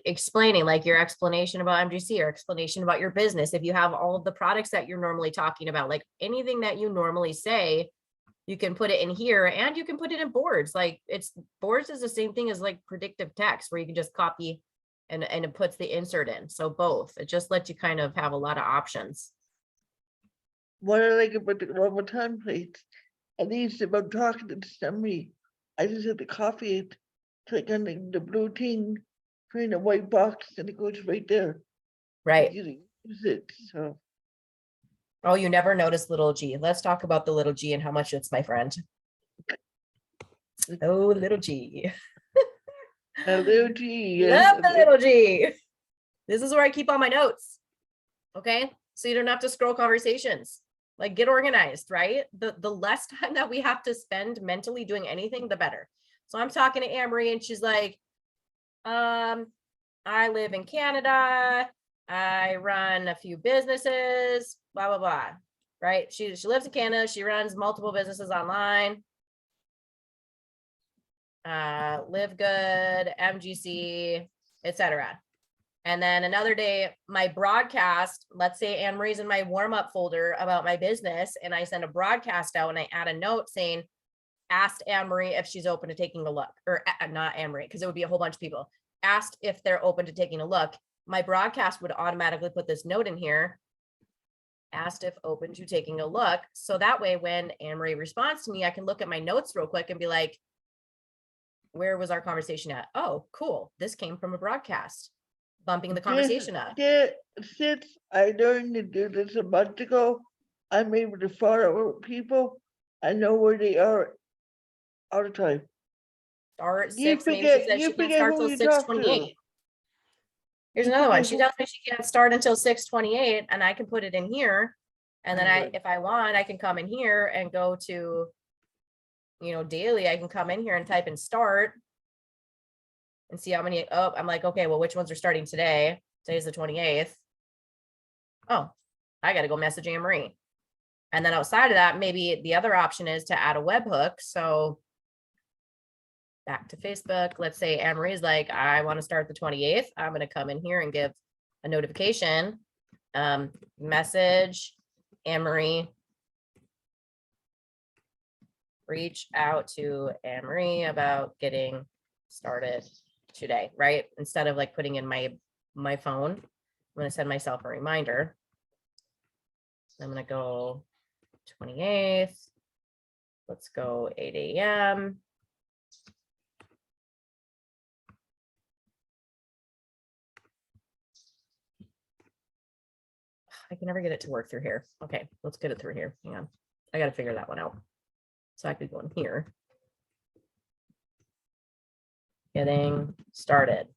explaining like your explanation about MGC or explanation about your business, if you have all of the products that you're normally talking about, like anything that you normally say, you can put it in here and you can put it in boards. Like boards is the same thing as like predictive text where you can just copy and it puts the insert in. So both, it just lets you kind of have a lot of options. What I like about the global templates, at least if I'm talking to somebody, I just have to copy it, click on the blue thing, put in a white box, and it goes right there. Right. You use it, so. Oh, you never noticed little G. Let's talk about the little G and how much it's my friend. Oh, little G. A little G. Love the little G. This is where I keep all my notes. Okay. So you don't have to scroll conversations. Like get organized, right? The less time that we have to spend mentally doing anything, the better. So I'm talking to Amory and she's like, I live in Canada. I run a few businesses, blah, blah, blah. Right. She lives in Canada. She runs multiple businesses online. Live Good, MGC, etc. And then another day, my broadcast, let's say Anne Marie's in my warm-up folder about my business, and I send a broadcast out and I add a note saying, asked Anne Marie if she's open to taking a look, or not Anne Marie, because it would be a whole bunch of people, asked if they're open to taking a look. My broadcast would automatically put this note in here, asked if open to taking a look. So that way, when Anne Marie responds to me, I can look at my notes real quick and be like, where was our conversation at? Oh, cool. This came from a broadcast. Bumping the conversation up. Yeah, since I learned to do this a month ago, I'm able to follow people. I know where they are all the time. Start at You 6, maybe she forget- said you she can't forget start who till you talk to. 6:28. Here's You another one. forget She who- tells me she can't start until 6:28 and I can put it in here. And then Right. if I want, I can come in here and go to, daily, I can come in here and type in start. And see how many, I'm like, okay, well, which ones are starting today? Today's the 28th. Oh, I gotta go message Anne Marie. And then outside of that, maybe the other option is to add a webhook. So back to Facebook, let's say Anne Marie's like, I want to start the 28th. I'm gonna come in here and give a notification. Message Anne Marie. Reach out to Anne Marie about getting started today, right? Instead of like putting in my phone, I'm gonna send myself a reminder. I'm gonna go 28th. Let's go 8 a.m. I can never get it to work through here. Okay, let's get it through here. Hang on. I gotta figure that one out. So I could go in here. Getting started.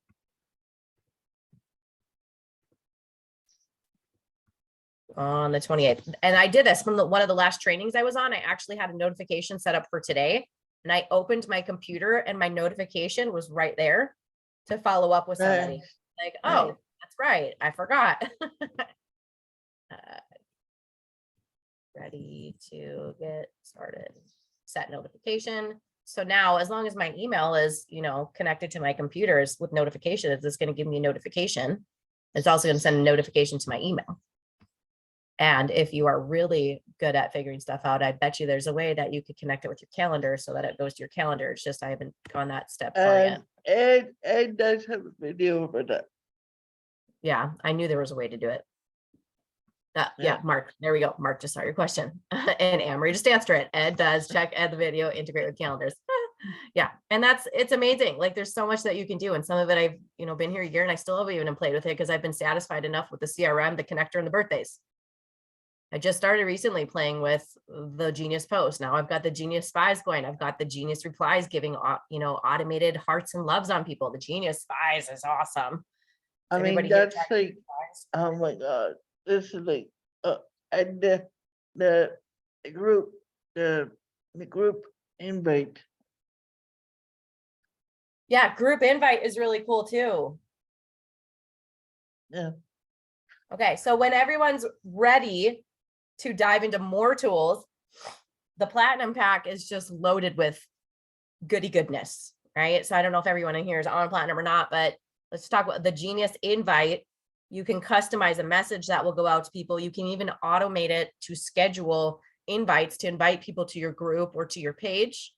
On the 28th. And I did this from one of the last trainings I was on. I actually had a notification set up for today. And I opened my computer and my notification was right there to follow up with somebody. Nice. Like, Nice. oh, that's right. I forgot. Ready to get started. Set notification. So now, as long as my email is, connected to my computers with notifications, it's going to give me a notification. It's also going to send a notification to my email. And if you are really good at figuring stuff out, I bet you there's a way that you could connect it with your calendar so that it goes to your calendar. It's just I haven't gone that step far yet. And Ed does have a video for that. Yeah, I knew there was a way to do it. Yeah, Yeah. Mark, there we go. Mark just saw your question. And Amory just answered it. Ed does check Ed the video, integrate with calendars. Yeah, and it's amazing. Like there's so much that you can do. And some of it I've, been here a year and I still haven't even played with it because I've been satisfied enough with the CRM, the connector, and the birthdays. I just started recently playing with the Genius Post. Now I've got the Genius Spies going. I've got the Genius Replies giving, automated hearts and loves on people. The Genius Spies is awesome. I mean, Everybody here that's check like, Spies? oh my God, this is like, and the group, the group invite. Yeah, group invite is really cool too. Yeah. Okay, so when everyone's ready to dive into more tools, the Platinum Pack is just loaded with goody goodness, right? So I don't know if everyone in here is on Platinum or not, but let's talk about the Genius Invite. You can customize a message that will go out to people. You can even automate it to schedule invites to invite people to your group or to your page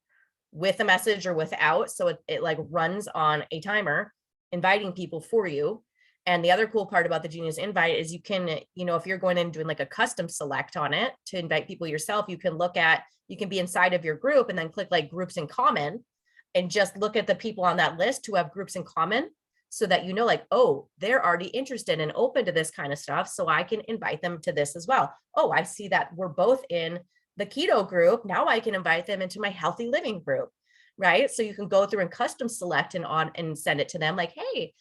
with a message or without. So it like runs on a timer, inviting people for you. And the other cool part about the Genius Invite is you can, if you're going in and doing like a custom select on it to invite people yourself, you can be inside of your group and then click like groups in common and just look at the people on that list who have groups in common so that like, oh, they're already interested and open to this kind of stuff. So I can invite them to this as well. Oh, I see that we're both in the keto group. Now I can invite them into my healthy living group, right? So you can go through and custom select and send it to them like, hey,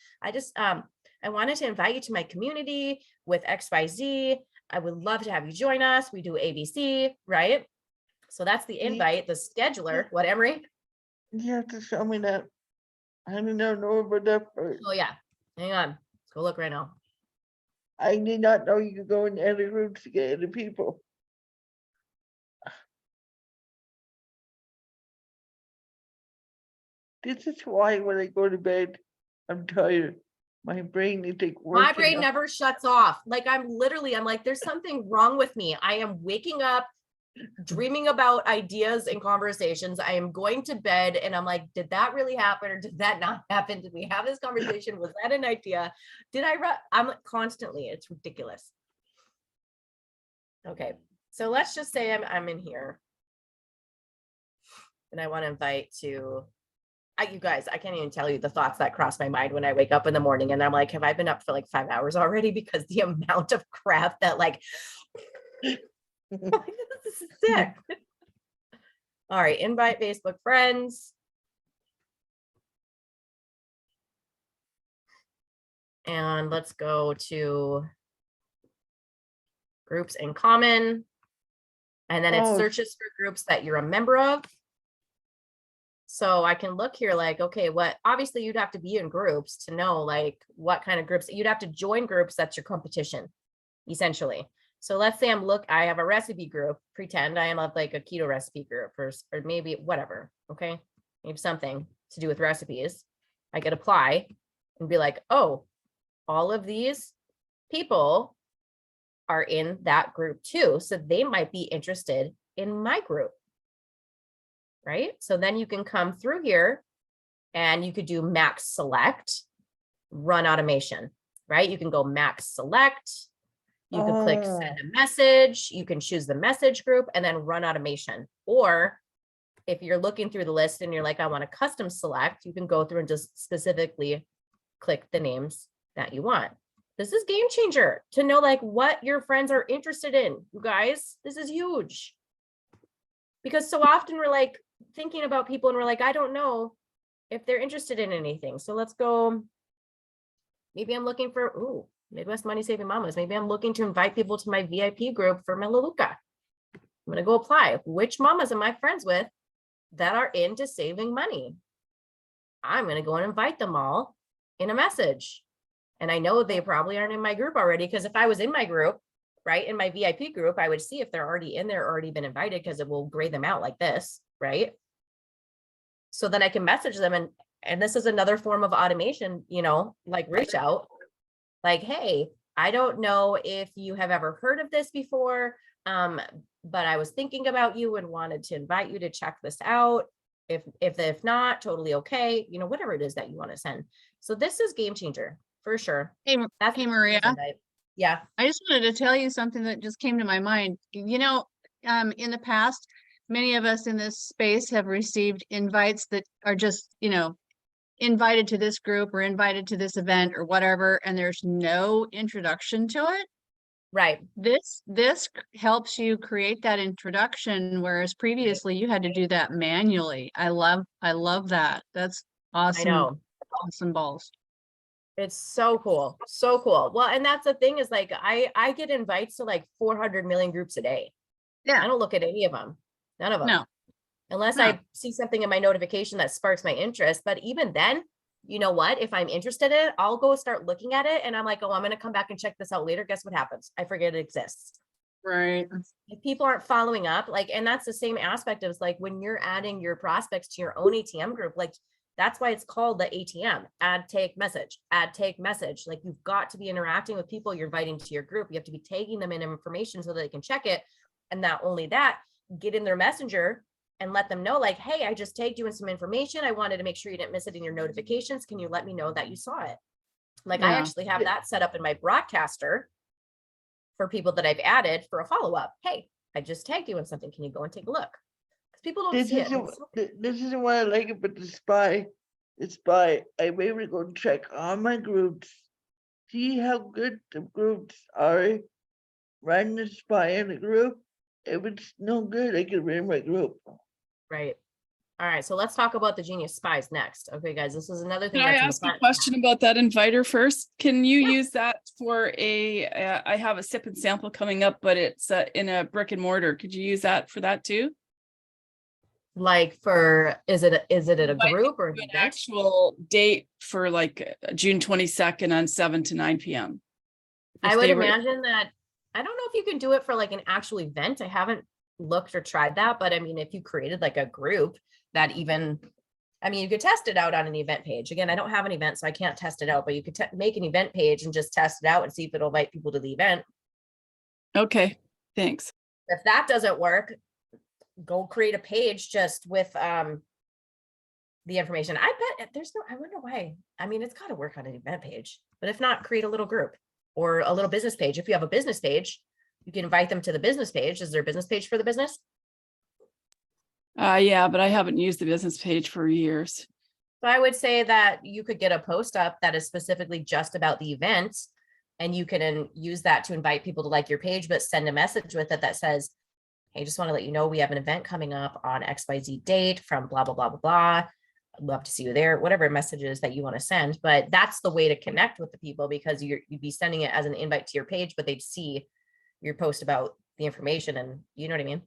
I wanted to invite you to my community with XYZ. I would love to have you join us. We do ABC, right? So that's the invite, the scheduler. What, Emery? You have to show me that. I don't know about that part. Oh yeah, hang on. Let's go look right now. I did not know you could go in any groups to get other people. This is why when I go to bed, I'm tired. My brain is like working. My brain up. never shuts off. Like I'm like, there's something wrong with me. I am waking up, dreaming about ideas and conversations. I am going to bed and I'm like, did that really happen or did that not happen? Did we have this conversation? Was that an idea? I'm constantly, it's ridiculous. Okay, so let's just say I'm in here and I want to invite to, you guys, I can't even tell you the thoughts that cross my mind when I wake up in the morning and I'm like, have I been up for like 5 hours already? Because the amount of crap that like, this is sick. All right, invite Facebook friends. And let's go to groups in common. And then it Oh. searches for groups that you're a member of. So I can look here like, okay, what, obviously you'd have to be in groups to know like what kind of groups, you'd have to join groups, that's your competition, essentially. So let's say I have a recipe group, pretend I am of like a keto recipe group or maybe whatever, okay? Maybe something to do with recipes. I could apply and be like, oh, all of these people are in that group too. So they might be interested in my group. Right? So then you can come through here and you could do max select, run automation, right? You can go max select. You can click send a message. You can choose the message group and then run automation. Or if you're looking through the list and you're like, I want to custom select, you can go through and just specifically click the names that you want. This is game changer to know like what your friends are interested in. You guys, this is huge. Because so often we're like thinking about people and we're like, I don't know if they're interested in anything. So let's go. Maybe I'm looking for, ooh, Midwest Money Saving Mamas. Maybe I'm looking to invite people to my VIP group for Melaleuca. I'm going to go apply. Which mamas am I friends with that are into saving money? I'm going to go and invite them all in a message. And I know they probably aren't in my group already, because if I was in my group, right, in my VIP group, I would see if they're already in there, already been invited, because it will grade them out like this, right? So then I can message them, and this is another form of automation, you know, like reach out, like, hey, I don't know if you have ever heard of this before, but I was thinking about you and wanted to invite you to check this out. If not, totally okay, you know, whatever it is that you want to send. So this is game changer for sure. Hey, That's hey, Maria, yeah. I just wanted to tell you something that just came to my mind. You know, in the past, many of us in this space have received invites that are just, you know, invited to this group or invited to this event or whatever, and there's no introduction to it. Right. This helps you create that introduction, whereas previously you had to do that manually. I love that. That's awesome. I know. Awesome balls. It's so cool. So cool. Well, and that's the thing is like, I get invites to like 400 million groups a day. Yeah. I don't look at any of them. None of them. No. Unless No. I see something in my notification that sparks my interest. But even then, you know what? If I'm interested in it, I'll go start looking at it. And I'm like, oh, I'm going to come back and check this out later. Guess what happens? I forget it exists. Right. If people aren't following up, like, and that's the same aspect of like when you're adding your prospects to your own ATM group, like that's why it's called the ATM, add, take, message, add, take, message. Like you've got to be interacting with people you're inviting to your group. You have to be tagging them in information so that they can check it. And not only that, get in their messenger and let them know like, hey, I just tagged you in some information. I wanted to make sure you didn't miss it in your notifications. Can you let me know that you saw it? Like I Yeah. actually have that set up in my broadcaster for people that I've added for a follow-up. Hey, I just tagged you in something. Can you go and take a look? Because people don't This see it. this is what I like about the spy. The spy, I'm able to go and check all my groups, see how good the groups are, run the spy in the group. If it's no good, I can run my group. Right. All right. So let's talk about the Genius Spies next. Okay, guys, this is another thing. Can I that's in the ask a front. question about that inviter first? Can you use that for I have a sip and sample coming up, but it's in a brick and mortar. Could you use that for that too? Like for, is it at a Invite group or an An event? actual date for like June 22nd on 7 to 9 p.m. I If would they were- imagine that, I don't know if you can do it for like an actual event. I haven't looked or tried that, but I mean, if you created like a group that even, I mean, you could test it out on an event page. Again, I don't have an event, so I can't test it out, but you could make an event page and just test it out and see if it'll invite people to the event. Okay, thanks. If that doesn't work, go create a page just with the information. I bet there's no, I wonder why. I mean, it's got to work on an event page, but if not, create a little group or a little business page. If you have a business page, you can invite them to the business page. Is there a business page for the business? Yeah, but I haven't used the business page for years. So I would say that you could get a post up that is specifically just about the event, and you can use that to invite people to like your page, but send a message with it that says, Hey, just want to let you know we have an event coming up on XYZ date from blah, blah, blah, blah, blah. I'd love to see you there, whatever messages that you want to send. But that's the way to connect with the people, because you'd be sending it as an invite to your page, but they'd see your post about the information, and you know what I mean?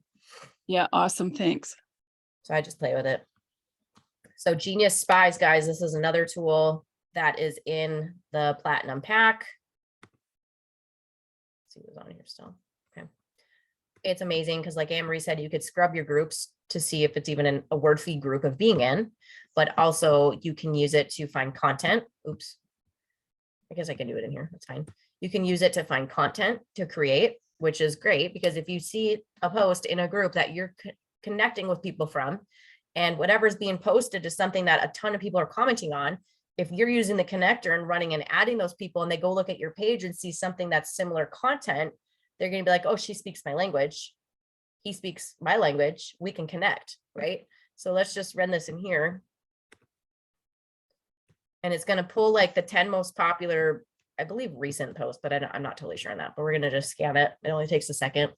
Yeah, awesome. Thanks. So I just play with it. So Genius Spies, guys, this is another tool that is in the Platinum pack. Let's see what's on here still. Okay. It's amazing because, like Anne Marie said, you could scrub your groups to see if it's even a worthy group of being in, but also you can use it to find content. Oops. I guess I can do it in here. That's fine. You can use it to find content to create, which is great, because if you see a post in a group that you're connecting with people from, and whatever's being posted is something that a ton of people are commenting on, if you're using the connector and running and adding those people, and they go look at your page and see something that's similar content, they're going to be like, oh, she speaks my language. He speaks my language. We can connect, right? So let's just run this in here. And it's going to pull like the 10 most popular, I believe, recent posts, but I'm not totally sure on that, but we're going to just scan it. It only takes a second.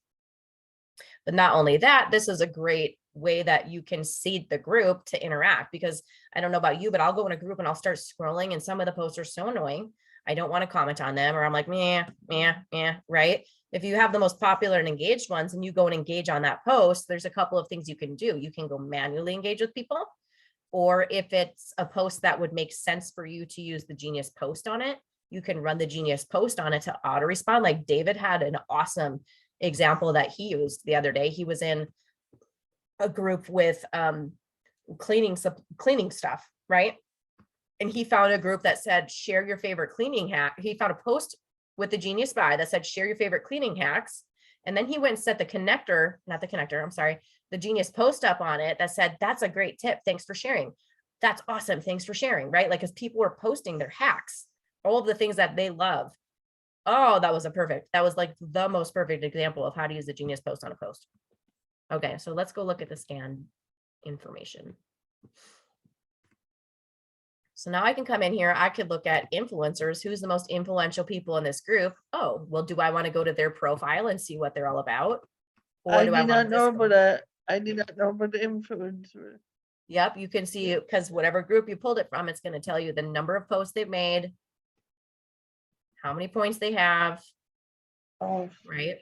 But not only that, this is a great way that you can seed the group to interact, because I don't know about you, but I'll go in a group and I'll start scrolling, and some of the posts are so annoying. I don't want to comment on them, or I'm like, meh, right? If you have the most popular and engaged ones and you go and engage on that post, there's a couple of things you can do. You can go manually engage with people, or if it's a post that would make sense for you to use the Genius post on it, you can run the Genius post on it to auto respond. Like David had an awesome example that he used the other day. He was in a group with cleaning stuff, right? And he found a group that said, share your favorite cleaning hack. He found a post with the Genius Spy that said, share your favorite cleaning hacks. And then he went and set the Genius post up on it that said, that's a great tip. Thanks for sharing. That's awesome. Thanks for sharing, right? Like, because people were posting their hacks, all of the things that they love. Oh, that was like the most perfect example of how to use the Genius post on a post. Okay, so let's go look at the scan information. So now I can come in here, I could look at influencers. Who's the most influential people in this group? Oh, well, do I want to go to their profile and see what they're all about? Or I do did I not want know this? about that. I did not know about the influencer. Yep, you can see, because whatever group you pulled it from, it's going to tell you the number of posts they've made, how many points they have, Oh, right?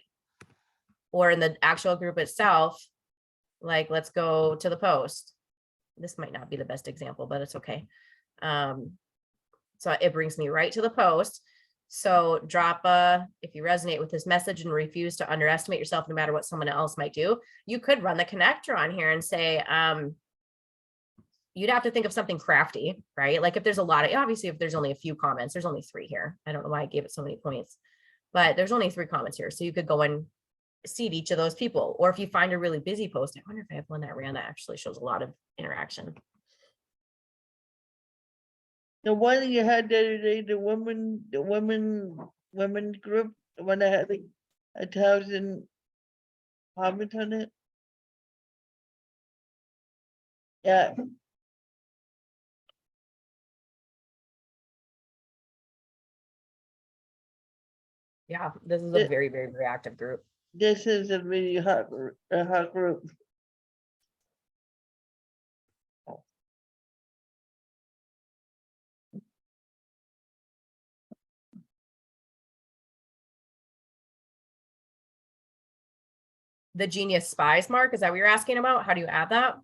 Or in the actual group itself, like, let's go to the post. This might not be the best example, but it's okay. So it brings me right to the post. So drop if you resonate with this message and refuse to underestimate yourself, no matter what someone else might do, you could run the connector on here and say, you'd have to think of something crafty, right? Like if there's a lot of, obviously, if there's only a few comments, there's only 3 here. I don't know why I gave it so many points, but there's only 3 comments here. So you could go and seed each of those people. Or if you find a really busy post, I wonder if I have one that ran that actually shows a lot of interaction. the one you had the other day, the women group, the one that had like 1,000 comments on it. Yeah, Yeah, this is a It- very, very, very active group. this is a really hot group. The Genius Spies, Mark, is that what you're asking about? How do you add that?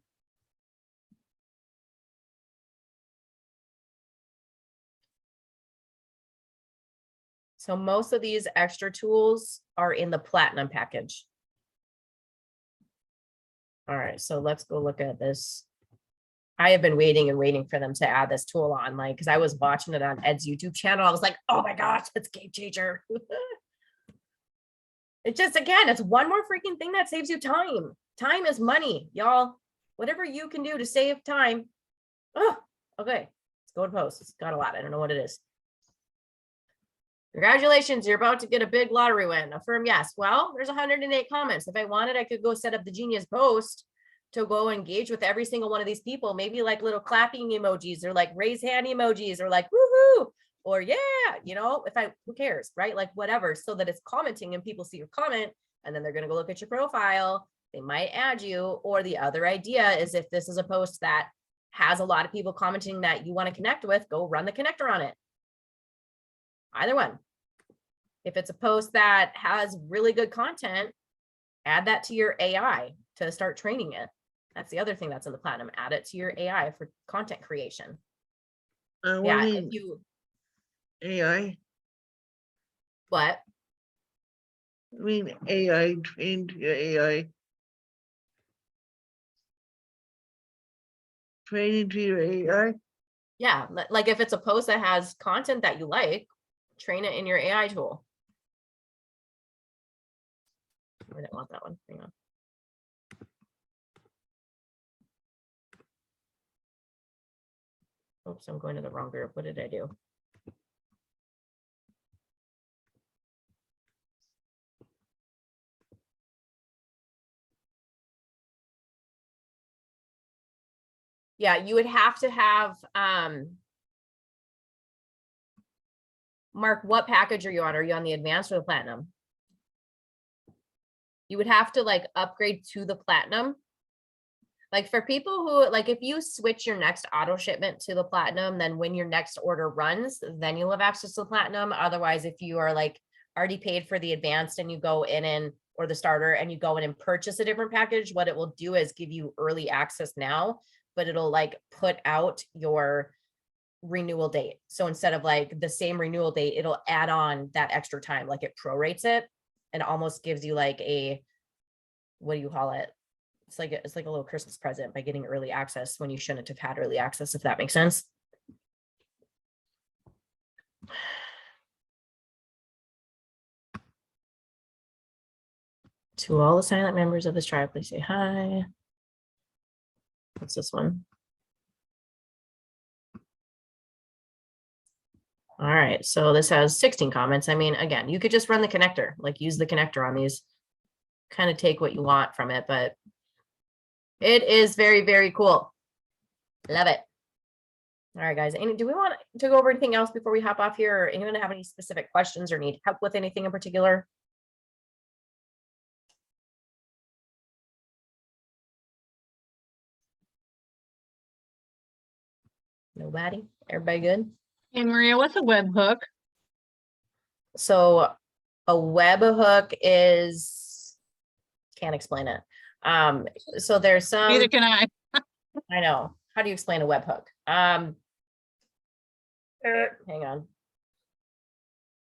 So most of these extra tools are in the Platinum package. All right, so let's go look at this. I have been waiting and waiting for them to add this tool on, like, because I was watching it on Ed's YouTube channel. I was like, oh my gosh, it's game changer. It just, again, it's one more freaking thing that saves you time. Time is money, y'all. Whatever you can do to save time. Oh, okay. Let's go to post. It's got a lot. I don't know what it is. Congratulations, you're about to get a big lottery win. Affirm yes. Well, there's 108 comments. If I wanted, I could go set up the Genius post to go engage with every single one of these people. Maybe like little clapping emojis, or like raise hand emojis, or like woohoo, or yeah, you know, who cares, right? Like whatever, so that it's commenting and people see your comment, and then they're going to go look at your profile they might add you. Or the other idea is if this is a post that has a lot of people commenting that you want to connect with, go run the connector on it. Either one. If it's a post that has really good content, add that to your AI to start training it. That's the other thing that's in the platinum. Add it to your AI for content creation. What Yeah, do if you mean, you AI? what? I mean, AI, trained your AI. Training to your AI? Yeah, like if it's a post that has content that you like, train it in your AI tool. I didn't want that one. Hang on. Oops, I'm going to the wrong group. What did I do? Yeah, you would have to have, Mark, what package are you on? Are you on the advanced or the platinum? You would have to like upgrade to the platinum. Like for people who, like if you switch your next auto shipment to the platinum, then when your next order runs, then you'll have access to the platinum. Otherwise, if you are like already paid for the advanced and you go in and, or the starter and you go in and purchase a different package, what it will do is give you early access now, but it'll like put out your renewal date. So instead of like the same renewal date, it'll add on that extra time, like it prorates it and almost gives you like a, what do you call it? It's like a little Christmas present by getting early access when you shouldn't have had early access, if that makes sense. To all the silent members of this tribe, please say hi. What's this one? All right, so this has 16 comments. I mean, again, you could just run the connector, like use the connector on these, kind of take what you want from it, but it is very, very cool. Love it. All right, guys, do we want to go over anything else before we hop off here? Or anyone have any specific questions or need help with anything in particular? Nobody? Everybody good? Hey, Maria, what's a webhook? So a webhook is, can't explain it. So there's Neither some, can I. I know. How do you explain a webhook? Hang on.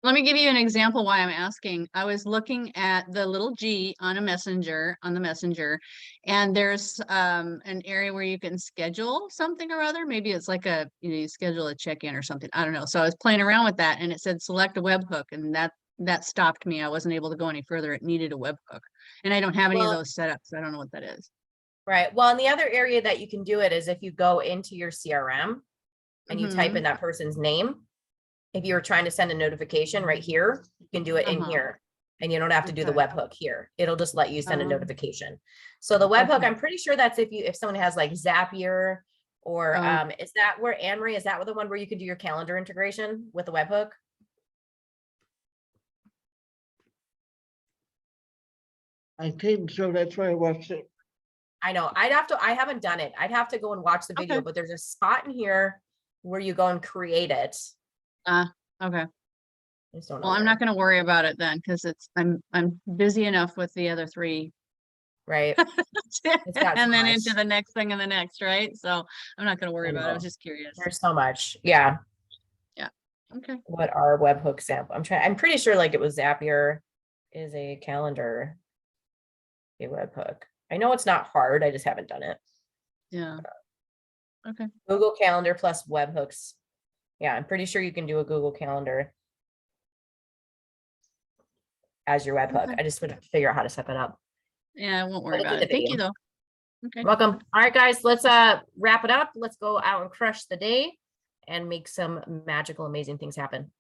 Let me give you an example why I'm asking. I was looking at the little G on a messenger, on the messenger, and there's an area where you can schedule something or other. Maybe it's like a, you schedule a check-in or something. I don't know. So I was playing around with that and it said select a webhook, and that stopped me. I wasn't able to go any further. It needed a webhook. And I don't have any of Well, those set up, so I don't know what that is. right. Well, and the other area that you can do it is if you go into your CRM and you type in that person's name. If you're trying to send a notification right here, you can do it in here. And you don't have to do the Okay. webhook here. It'll just let you send a notification. So the webhook, Okay. I'm pretty sure that's if someone has like Zapier or Oh. is that where Anne Marie, is that the one where you can do your calendar integration with the webhook? I think so, that's why I watched it. I know I haven't done it. I'd have to go and watch the video, Okay. but there's a spot in here where you go and create it. Okay. I just don't know Well, I'm where. not gonna worry about it then, because I'm busy enough with the other three. Right. got And so then much. into the next thing and the next, right? So I'm not gonna worry I about it. I know. was just curious. There's so much. Yeah. Okay. What are webhook sample? I'm pretty sure like it was Zapier is a calendar, a webhook. I know it's not hard. I just haven't done it. Yeah. Okay. Google Calendar plus webhooks. Yeah, I'm pretty sure you can do a Google Calendar as your webhook. Okay. I just would have to figure out how to set that up. Yeah, I won't worry look at about the it. Thank you video. though. Okay. Welcome. All right, guys, let's wrap it up. Let's go out and crush the day and make some magical, amazing things happen.